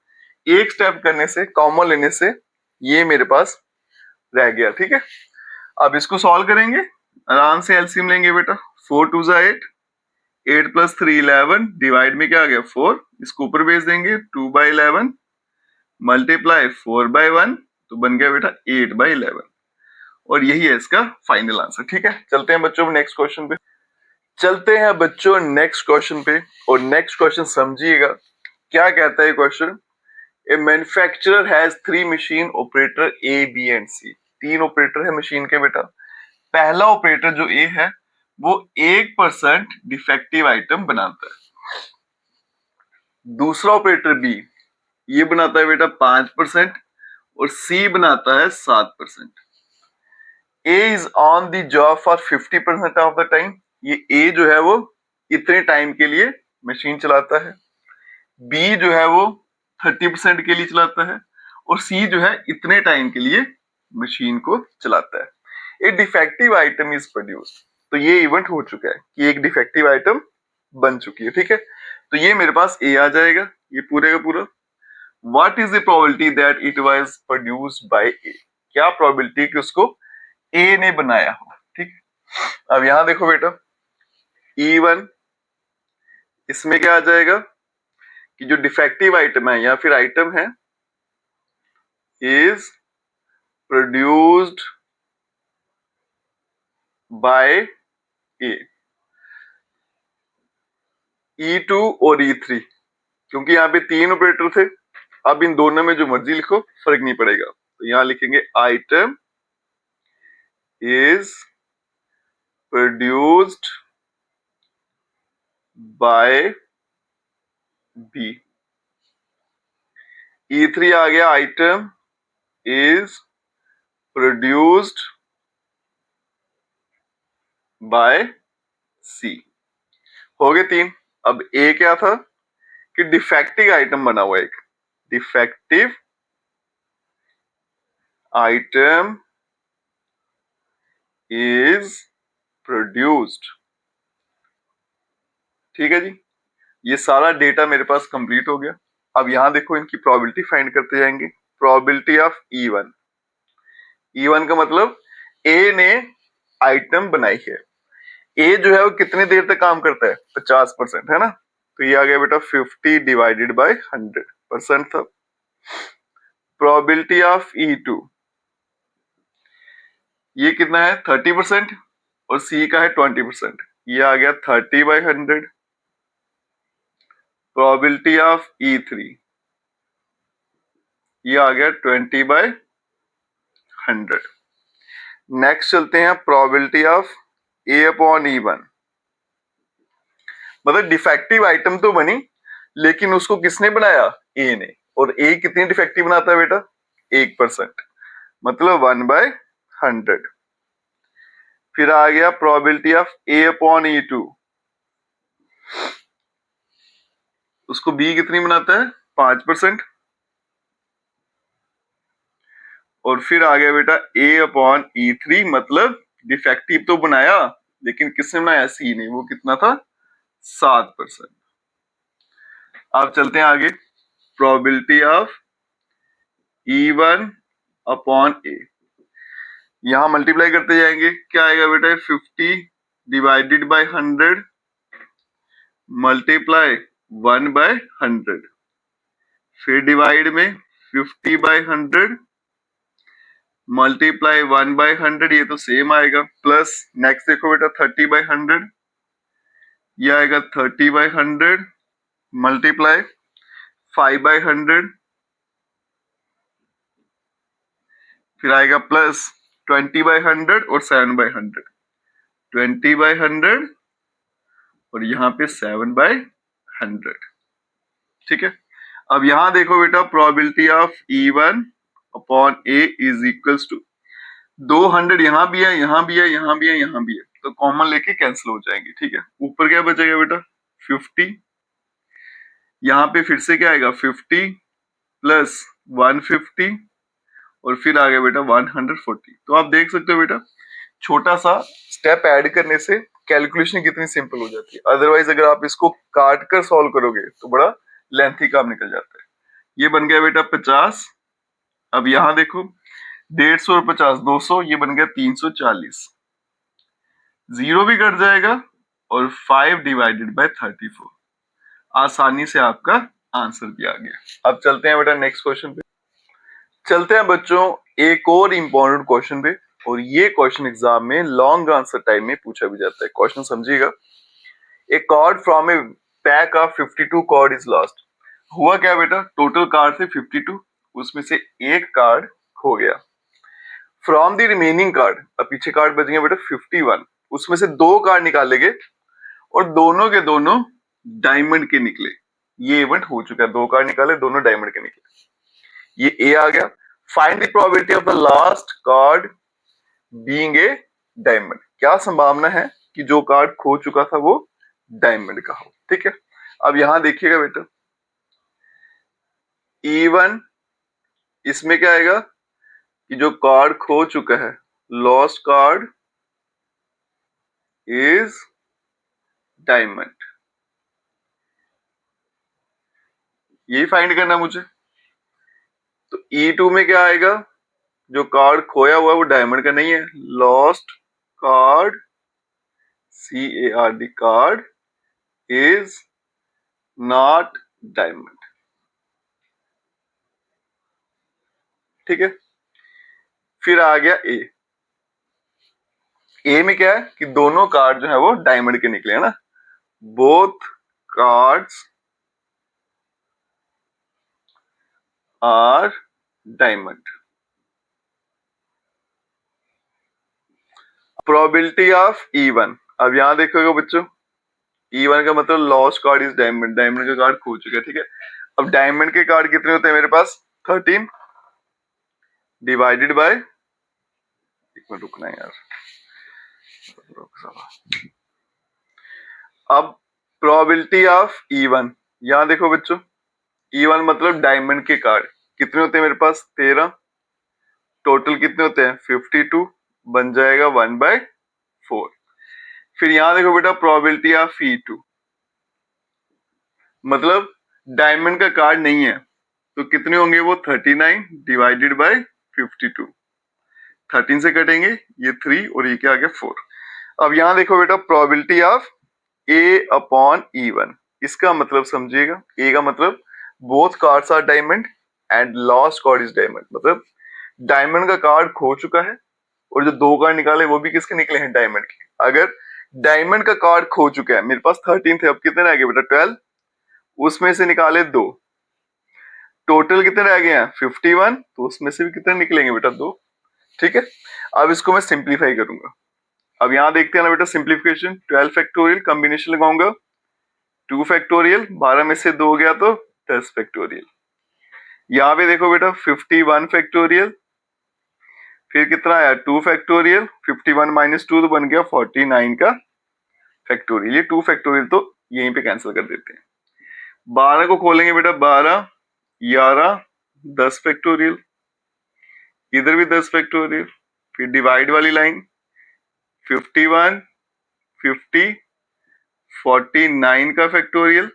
एक स्टेप करने से, कॉमन लेने से ये मेरे पास रह गया। ठीक है। अब इसको सॉल्व करेंगे, आराम से एलसीएम लेंगे बेटा। 4 2 जा 8, 8 प्लस 3 11, डिवाइड में क्या आ गया? 4, इसको ऊपर भेज देंगे, 2/11 मल्टीप्लाई 4/1, तो बन गया बेटा 8/11। और यही है इसका फाइनल आंसर। ठीक है। चलते हैं बच्चों नेक्स्ट क्वेश्चन पे। चलते हैं बच्चों नेक्स्ट क्वेश्चन पे, और नेक्स्ट क्वेश्चन समझिएगा क्या कहता है question. A manufacturer has 3 machine operator A, B and C। 3 operator है मशीन के बेटा। पहला ऑपरेटर जो A है वो 1% डिफेक्टिव आइटम बनाता है। दूसरा ऑपरेटर B ये बनाता है बेटा 5% और C बनाता है 7%। A is on the job for 50% of the time. ये A जो है वो इतने टाइम के लिए मशीन चलाता है। B जो है वो 30% के लिए चलाता है और C जो है इतने टाइम के लिए मशीन को चलाता है। ए डिफेक्टिव आइटम इज प्रोड्यूस्ड। तो ये इवेंट हो चुका है कि एक डिफेक्टिव आइटम बन चुकी है। ठीक है। तो ये मेरे पास A आ जाएगा, ये पूरे का पूरा। What is the probability that it was produced bye A। क्या प्रोबेबिलिटी कि उसको A ने बनाया हो। ठीक है। अब यहां देखो बेटा, E1 इसमें क्या आ जाएगा कि जो डिफेक्टिव आइटम है या फिर आइटम है is produced bye A। E2 और E3, क्योंकि यहाँ पे 3 ऑपरेटर थे, अब इन दोनों में जो मर्जी लिखो फर्क नहीं पड़ेगा। तो यहां लिखेंगे item is produced bye B। E3 आ गया, item is produced bye C। हो गए 3। अब A क्या था कि डिफेक्टिव आइटम बना हुआ है, एक डिफेक्टिव आइटम इज प्रोड्यूस्ड। ठीक है जी, ये सारा डेटा मेरे पास कंप्लीट हो गया। अब यहां देखो इनकी प्रोबेबिलिटी फाइंड करते जाएंगे। प्रोबेबिलिटी ऑफ E1, E1 का मतलब ए ने आइटम बनाई है। ए जो है वो कितनी देर तक काम करता है, 50%, है ना। तो ये आ गया बेटा 50 डिवाइडेड बाय 100% था। प्रोबेबिलिटी ऑफ E2, ये कितना है 30% और सी का है 20%, ये आ गया 30/100। प्रोबेबिलिटी ऑफ E3, ये आ गया 20/100। नेक्स्ट चलते हैं प्रोबेबिलिटी ऑफ A/E1, मतलब डिफेक्टिव आइटम तो बनी लेकिन उसको किसने बनाया, ए ने। और ए कितनी डिफेक्टिव बनाता है बेटा, 1%, मतलब 1/100। फिर आ गया प्रोबेबिलिटी ऑफ A/E2, उसको बी कितनी बनाता है, 5%। और फिर आ गया बेटा A/E3, मतलब डिफेक्टिव तो बनाया लेकिन किसने बनाया, सी ने, वो कितना था, 7%। अब चलते हैं आगे, प्रोबेबिलिटी ऑफ E1/A, यहां मल्टीप्लाई करते जाएंगे, क्या आएगा बेटा, 50 डिवाइडेड बाय 100 मल्टीप्लाई 1/100, फिर डिवाइड में 50/100 मल्टीप्लाई 1/100, ये तो सेम आएगा, प्लस नेक्स्ट देखो बेटा 30/100, ये आएगा 30/100 मल्टीप्लाई 5/100, फिर आएगा प्लस 20/100 और 7/100, 20/100 और यहाँ पे 7/100। ठीक है, अब यहां देखो बेटा probability of E1/A is equals to 200, यहां भी है, यहां भी है, यहां भी है, यहां भी है, तो कॉमन लेके कैंसिल हो जाएंगे। ठीक है, ऊपर क्या बचेगा बेटा, 50, यहां पे फिर से क्या आएगा, 50 प्लस 150 और फिर आ गया बेटा 140। तो आप देख सकते हो बेटा, छोटा सा स्टेप ऐड करने से कैलकुलेशन कितनी सिंपल हो जाती है। अदरवाइज अगर आप इसको काट कर सॉल्व करोगे तो बड़ा लेंथी काम निकल जाता है। ये बन गया बेटा 50। अब यहां देखो 150 और 50 200, ये बन गया 340, जीरो भी कट जाएगा और 5 डिवाइडेड बाय 34, आसानी से आपका आंसर भी आ गया। अब चलते हैं बेटा नेक्स्ट क्वेश्चन पे। चलते हैं बच्चों एक और इंपॉर्टेंट क्वेश्चन पे, और ये क्वेश्चन एग्जाम में लॉन्ग आंसर टाइम में पूछा भी जाता है। क्वेश्चन समझिएगा, a card from a pack of 52 card is lost. हुआ क्या बेटा, टोटल कार्ड थे 52, उसमें से एक कार्ड खो गया। फ्रॉम द रिमेनिंग कार्ड, अब पीछे कार्ड बच गए बेटा 51, उसमें से दो कार्ड निकाले गए और दोनों के दोनों डायमंड के निकले। ये इवेंट हो चुका है, दो कार्ड निकाले, दोनों डायमंड के निकले। ये ए आ गया। Find the probability of the last card being a diamond, क्या संभावना है कि जो कार्ड खो चुका था वो डायमंड का हो। ठीक है, अब यहां देखिएगा बेटा, E1 इसमें क्या आएगा कि जो कार्ड खो चुका है, लॉस्ट कार्ड इज डायमंड, यही फाइंड करना मुझे। तो E2 में क्या आएगा, जो कार्ड खोया हुआ है वो डायमंड का नहीं है, lost card CARD card is not diamond. ठीक है, फिर आ गया ए में क्या है कि दोनों कार्ड जो है वो डायमंड के निकले, है ना, both cards are diamond. Probability of E1, अब यहां देखोगे बच्चों, E1 का मतलब lost card is diamond, diamond का कार्ड खो चुका है। ठीक है, अब डायमंड के कार्ड कितने होते हैं मेरे पास, 13 डिवाइडेड बाय, एक मिनट रुकना है यार, अब प्रोबेबिलिटी ऑफ E1, यहां देखो बच्चों, E1 मतलब डायमंड के कार्ड कितने होते हैं मेरे पास, 13, टोटल कितने होते हैं 52, बन जाएगा 1/4। फिर यहां देखो बेटा प्रोबेबिलिटी ऑफ E2, मतलब डायमंड का कार्ड नहीं है तो कितने होंगे वो 39 डिवाइडेड बाय 52। 13 से कटेंगे ये 3 और ये क्या आ गया 4। अब यहां देखो बेटा प्रोबेबिलिटी ऑफ A/E1, इसका मतलब समझिएगा, ए का मतलब both cards are diamond and last card is diamond, मतलब डायमंड का कार्ड खो चुका है और जो 2 कार्ड निकाले वो भी किसके निकले हैं, डायमंड के। अगर डायमंड का कार्ड खो चुका है, मेरे पास 13 थे, अब कितने रह गए बेटा 12, उसमें से निकाले 2, टोटल कितने रह गए हैं 51, तो उसमें से भी कितने निकलेंगे बेटा 2। ठीक है, अब इसको मैं सिंप्लीफाई करूंगा। अब यहां देखते हैं ना बेटा सिंप्लीफिकेशन, 12 फैक्टोरियल कॉम्बिनेशन लगाऊंगा, 2 फैक्टोरियल, 12 में से 2 गया तो 10 फैक्टोरियल। यहाँ पे देखो बेटा 51 फैक्टोरियल, फिर कितना आया 2 फैक्टोरियल, 51 माइनस 2 तो बन गया 49 का फैक्टोरियल। ये 2 फैक्टोरियल तो यहीं पे कैंसिल कर देते हैं। 12 को खोलेंगे बेटा, 12 11 10 फैक्टोरियल, इधर भी 10 फैक्टोरियल, फिर डिवाइड वाली लाइन 51 50 49 का फैक्टोरियल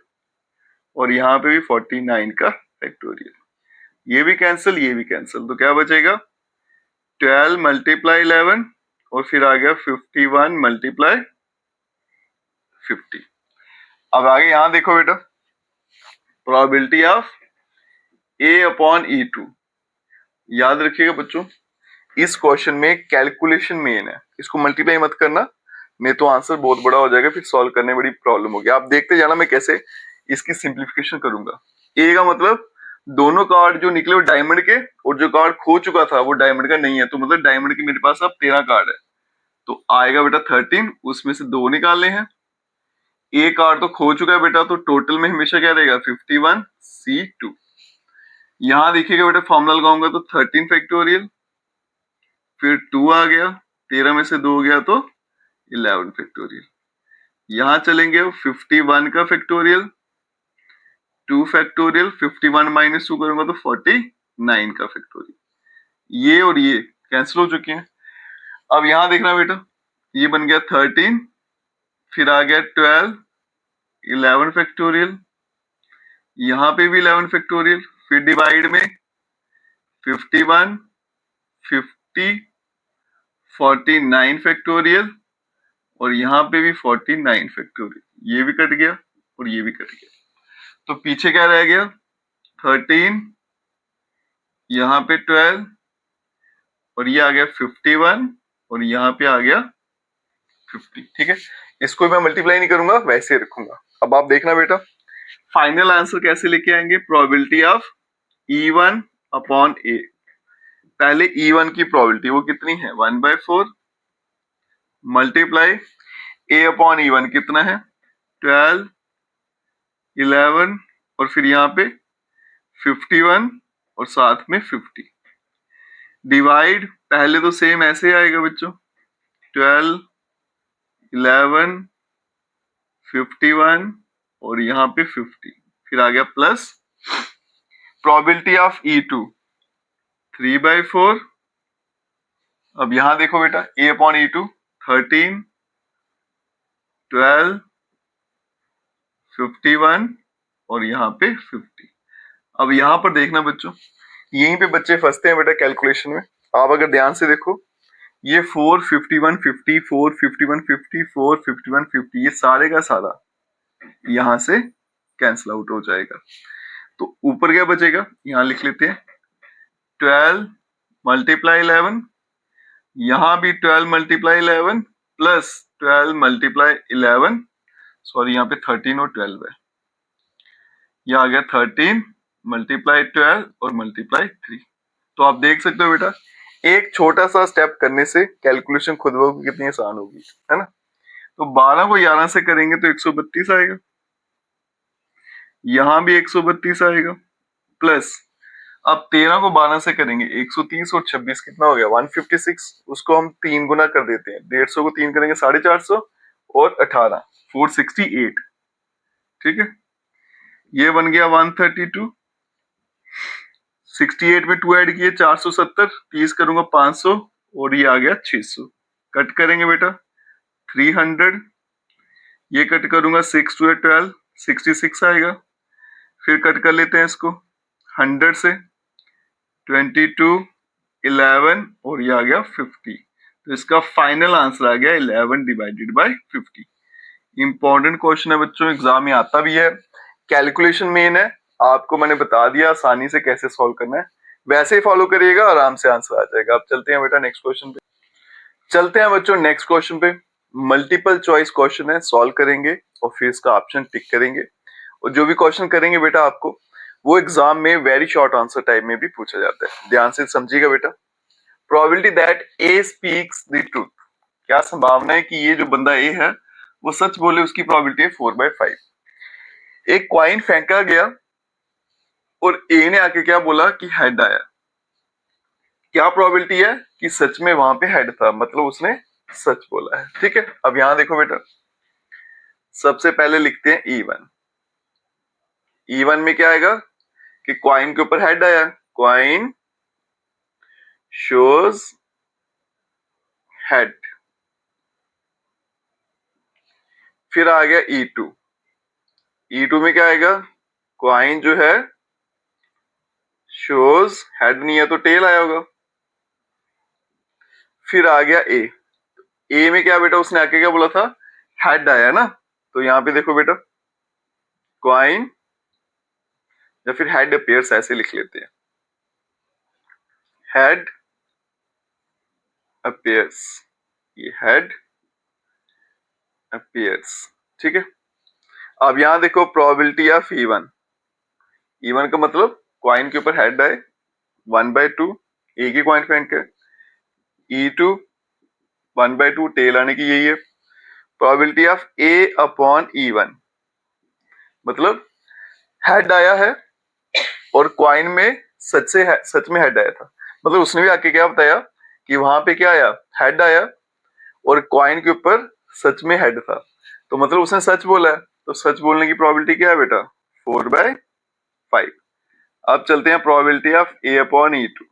और यहाँ पे भी 49 का फैक्टोरियल, ये भी कैंसिल ये भी कैंसिल, तो क्या बचेगा 12 मल्टीप्लाई 11 और फिर आ गया 51 मल्टीप्लाई 50। अब आगे यहां देखो बेटा प्रोबेबिलिटी ऑफ A/E2, याद रखिएगा बच्चों इस क्वेश्चन में कैलकुलेशन मेन है, इसको मल्टीप्लाई मत करना, नहीं तो आंसर बहुत बड़ा हो जाएगा, फिर सॉल्व करने में बड़ी प्रॉब्लम होगी। आप देखते जाना मैं कैसे इसकी सिंप्लीफिकेशन करूंगा। ए का मतलब दोनों कार्ड जो निकले वो डायमंड के, और जो कार्ड खो चुका था वो डायमंड का नहीं है, तो मतलब डायमंड के मेरे पास अब 13 कार्ड है, तो आएगा बेटा 13, उसमें से 2 निकालने हैं। ए कार्ड तो खो चुका है बेटा, तो टोटल में हमेशा क्या रहेगा 51 C2। यहां देखिएगा बेटा फॉर्मूला लगाऊंगा तो 13 फैक्टोरियल, फिर 2 आ गया, 13 में से 2 गया तो 11 फैक्टोरियल। यहां चलेंगे 51 का फैक्टोरियल, 2 फैक्टोरियल, 51 माइनस 2 करूंगा तो 49 का फैक्टोरियल, ये और ये कैंसिल हो चुके हैं। अब यहां देखना बेटा ये बन गया 13, फिर आ गया 12 11 फैक्टोरियल, यहां पे भी 11 फैक्टोरियल, फिर डिवाइड में 51 50 49 फैक्टोरियल और यहाँ पे भी 49 फैक्टोरियल, ये भी कट गया और ये भी कट गया, तो पीछे क्या रह गया 13, यहाँ पे 12 और ये आ गया 51 और यहाँ पे आ गया 50। ठीक है, इसको मैं मल्टीप्लाई नहीं करूंगा, वैसे रखूंगा। अब आप देखना बेटा फाइनल आंसर कैसे लेके आएंगे, प्रोबेबिलिटी ऑफ E1/A। पहले E1 की प्रोबेबिलिटी वो कितनी है 1/4 मल्टीप्लाई A/E1 कितना है 12 11 और फिर यहाँ पे 51 और साथ में 50, डिवाइड पहले तो सेम ऐसे आएगा बच्चों 12 11 51 और यहाँ पे 50, फिर आ गया प्लस प्रोबेबिलिटी ऑफ E2 3/4। अब यहां देखो बेटा A/E2 13 12 51 और यहाँ पे 50। अब यहाँ पर देखना बच्चों, यहीं पे बच्चे फंसते हैं बेटा कैलकुलेशन में। आप अगर ध्यान से देखो ये 4 51 50 4 51 50 4 51 50 ये सारे का सारा यहां से कैंसिल आउट हो जाएगा, तो ऊपर क्या बचेगा यहां लिख लेते हैं 12 मल्टीप्लाई 11, यहां भी 12 मल्टीप्लाई 11 प्लस 12 मल्टीप्लाई 11, सॉरी यहाँ पे 13 और 12 है, यह आ गया 13 मल्टीप्लाई 12 और मल्टीप्लाई 3। तो आप देख सकते हो बेटा एक छोटा सा स्टेप करने से कैलकुलेशन खुद ब खुद कितनी आसान होगी, है ना। तो 12 को 11 से करेंगे तो 132 आएगा, यहां भी 132 आएगा, प्लस अब 13 को 12 से करेंगे 130 और 26 कितना हो गया 156, उसको हम 3 गुना कर देते हैं, 150 को 3 करेंगे 450 और 18 468। ठीक है, ये बन गया 132, 68 में 2 ऐड किए 470, 30 करूंगा 500 और ये आ गया 600। कट करेंगे बेटा 300, ये कट करूंगा 6 2 12, 66 आएगा। फिर कट कर लेते हैं इसको 100 से 22, 11 और ये आ गया 50। तो इसका फाइनल आंसर आ गया 11 डिवाइडेड बाय 50। इंपॉर्टेंट क्वेश्चन है बच्चों, एग्जाम में आता भी है, कैलकुलेशन मेन है। आपको मैंने बता दिया आसानी से कैसे सॉल्व करना है, वैसे ही फॉलो करिएगा, आराम से आंसर आ जाएगा। अब चलते हैं बेटा नेक्स्ट क्वेश्चन पे। चलते हैं बच्चों नेक्स्ट क्वेश्चन पे। मल्टीपल चॉइस क्वेश्चन है, सॉल्व करेंगे और फिर इसका ऑप्शन टिक करेंगे। और जो भी क्वेश्चन करेंगे बेटा आपको वो एग्जाम में वेरी शॉर्ट आंसर टाइप में भी पूछा जाता है, ध्यान से समझिएगा बेटा। Probability that A speaks the truth, क्या संभावना है कि ये जो बंदा ए है वो सच बोले, उसकी प्रोबेबिलिटी है 4/5। एक क्वाइन फेंका गया और ए ने आके क्या बोला कि हेड आया, क्या प्रोबेबिलिटी है कि सच में वहां पे हेड था, मतलब उसने सच बोला है। ठीक है, अब यहां देखो बेटा, सबसे पहले लिखते हैं E1। E1 में क्या आएगा कि क्वाइन के ऊपर हेड आया, क्वाइन शोज हेड। फिर आ गया E2। E2 में क्या आएगा, क्वाइन जो है शोज हेड नहीं है तो टेल आया होगा। फिर आ गया ए में क्या बेटा, उसने आके क्या बोला था, हेड आया ना। तो यहां पे देखो बेटा, क्वाइन या फिर हेड अपीयर्स ऐसे लिख लेते हैं, हेड अपीयर्स, ये हेड अपीयर्स। ठीक है, अब यहां देखो प्रोबेबिलिटी ऑफ E1। E1 का मतलब क्वाइन के ऊपर हेड आए 1/2, एक ही क्वाइन फेंक के। E2 1/2 टेल आने की, यही है probability of A upon E1। मतलब हेड आया है और क्वाइन में सच में हेड आया था, मतलब उसने भी आके क्या बताया कि वहां पे क्या आया, हेड आया और क्वाइन के ऊपर सच में हेड था, तो मतलब उसने सच बोला है। तो सच बोलने की प्रोबेबिलिटी क्या है बेटा, 4/5। अब चलते हैं probability of A upon E2।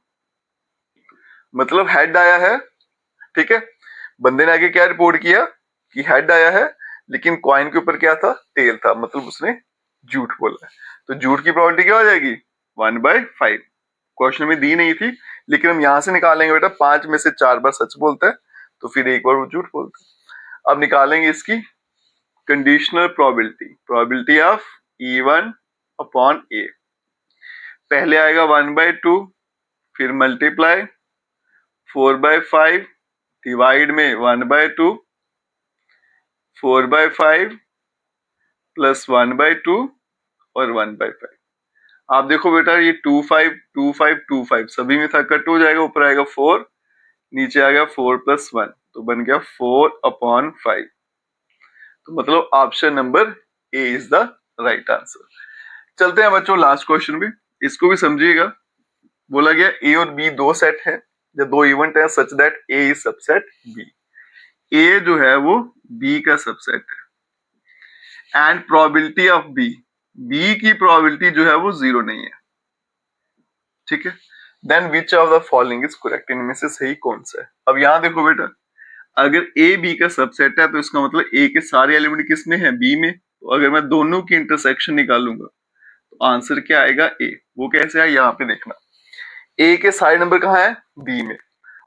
मतलब हेड आया है, ठीक है, बंदे ने आगे क्या रिपोर्ट किया कि हेड आया है, लेकिन क्वाइन के ऊपर क्या था, टेल था, मतलब उसने झूठ बोला है। तो झूठ की प्रोबेबिलिटी क्या हो जाएगी, 1/5। क्वेश्चन में दी नहीं थी, लेकिन हम यहां से निकालेंगे बेटा, 5 में से 4 बार सच बोलता है तो फिर एक बार वो झूठ बोलता है। अब निकालेंगे इसकी conditional probability, probability of E1 upon A। पहले आएगा 1/2, फिर मल्टीप्लाई 4/5 डिवाइड में 1/2, 4/5 प्लस 1/2 और 1/5। आप देखो बेटा ये 2/5 2/5 2/5 सभी में था, कट हो जाएगा, ऊपर आएगा 4, नीचे आ गया 4 + 1, तो बन गया 4/5। तो मतलब option number A is the right answer. चलते हैं बच्चों लास्ट क्वेश्चन भी, इसको भी समझिएगा। बोला गया ए और बी दो सेट है या दो इवेंट है such that A is subset B. A जो है वो बी का सबसेट है and probability of B, B की प्रोबेबिलिटी जो है वो 0 नहीं है। ठीक है, then which of the following is correct, इनमें से सही कौन सा है। अब यहां देखो बेटा, अगर ए बी का सबसेट है तो इसका मतलब ए के सारे एलिमेंट किसमें है, बी में। तो अगर मैं दोनों की इंटरसेक्शन निकालूंगा तो आंसर क्या आएगा, ए। वो कैसे है, यहाँ पे देखना, ए के सारे नंबर कहाँ है, बी में।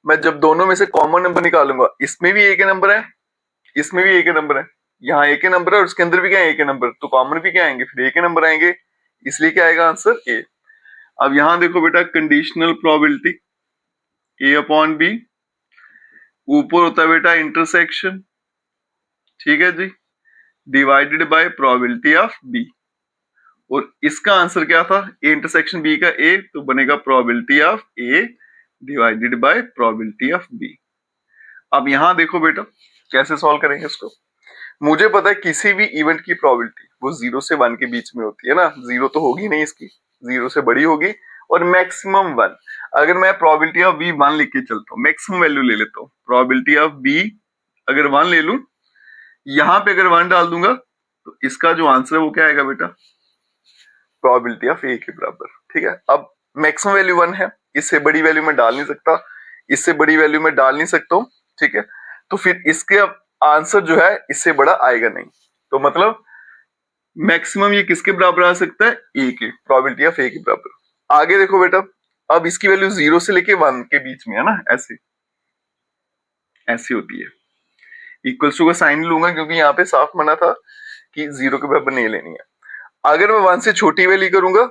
मैं जब दोनों में से कॉमन नंबर निकालूंगा, इसमें भी ए के नंबर है, इसमें भी ए के नंबर है, यहाँ ए के नंबर है और उसके अंदर भी क्या है, ए के नंबर, तो कॉमन भी क्या आएंगे, फिर ए के नंबर आएंगे, इसलिए क्या आएगा आंसर ए। अब यहां देखो बेटा conditional probability A upon B, ऊपर होता है बेटा इंटरसेक्शन, ठीक है जी, divided by probability of B. और इसका आंसर क्या था, ए इंटरसेक्शन बी का ए, तो बनेगा probability of A divided by probability of B. अब यहां देखो बेटा कैसे सॉल्व करेंगे इसको। मुझे पता है किसी भी इवेंट की प्रोबेबिलिटी वो 0 से 1 के बीच में होती है ना, 0 तो होगी नहीं इसकी, 0 से बड़ी होगी और मैक्सिमम 1। अगर मैं प्रोबेबिलिटी ऑफ बी 1 लिख के चलता हूँ, मैक्सिमम वैल्यू ले लेता हूँ, प्रोबेबिलिटी ऑफ बी अगर 1 ले लूं, यहां पे अगर 1 डाल दूंगा तो इसका जो आंसर है वो क्या आएगा बेटा, प्रोबेबिलिटी ऑफ ए के बराबर। ठीक है, अब मैक्सिमम वैल्यू 1 है, इससे बड़ी वैल्यू मैं डाल नहीं सकता, इससे बड़ी वैल्यू मैं डाल नहीं सकता हूँ, ठीक है। तो फिर इसके आंसर जो है इससे बड़ा आएगा नहीं, तो मतलब मैक्सिमम ये किसके बराबर आ सकता है, ए के, प्रोबेबिलिटी ऑफ ए के बराबर। आगे देखो बेटा, अब इसकी वैल्यू 0 से लेके 1 के बीच में है ना, ऐसे ऐसी होती है। इक्वल्स टू का साइन लूंगा क्योंकि यहाँ पे साफ मना था कि 0 के बराबर नहीं लेनी है। अगर मैं 1 से छोटी वैल्यू करूंगा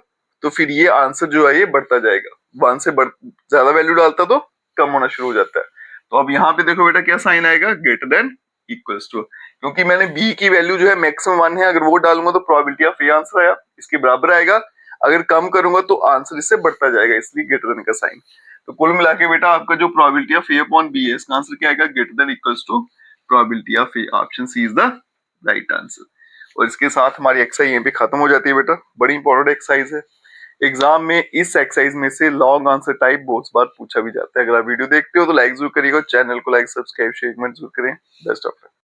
तो फिर ये आंसर जो है ये बढ़ता जाएगा, 1 से ज्यादा वैल्यू डालता तो कम होना शुरू हो जाता है। तो अब यहाँ पे देखो बेटा क्या साइन आएगा, ग्रेटर देन इक्वल्स टू, क्योंकि मैंने b की वैल्यू जो है मैक्सिमम 1 है, अगर वो डालूंगा तो प्रोबेबिलिटी ऑफ ए आंसर आया इसके बराबर आएगा, अगर कम करूंगा तो आंसर इससे बढ़ता जाएगा, इसलिए ग्रेटर देन का साइन। तो कुल मिला के बेटा आपका जो probability of A upon B है इसका आंसर क्या आएगा, greater than equals to probability of A. Option C is the right answer. और इसके साथ हमारी एक्सरसाइज यहीं पे खत्म हो जाती है बेटा, बड़ी इंपॉर्टेंट एक्सरसाइज है। एग्जाम में इस एक्सरसाइज में से लॉन्ग आंसर टाइप बहुत बार पूछा भी जाता है। अगर आप वीडियो देखते हो तो लाइक जरूर करिएगा, चैनल को लाइक सब्सक्राइब शेयर कमेंट जरूर करें। Best of luck.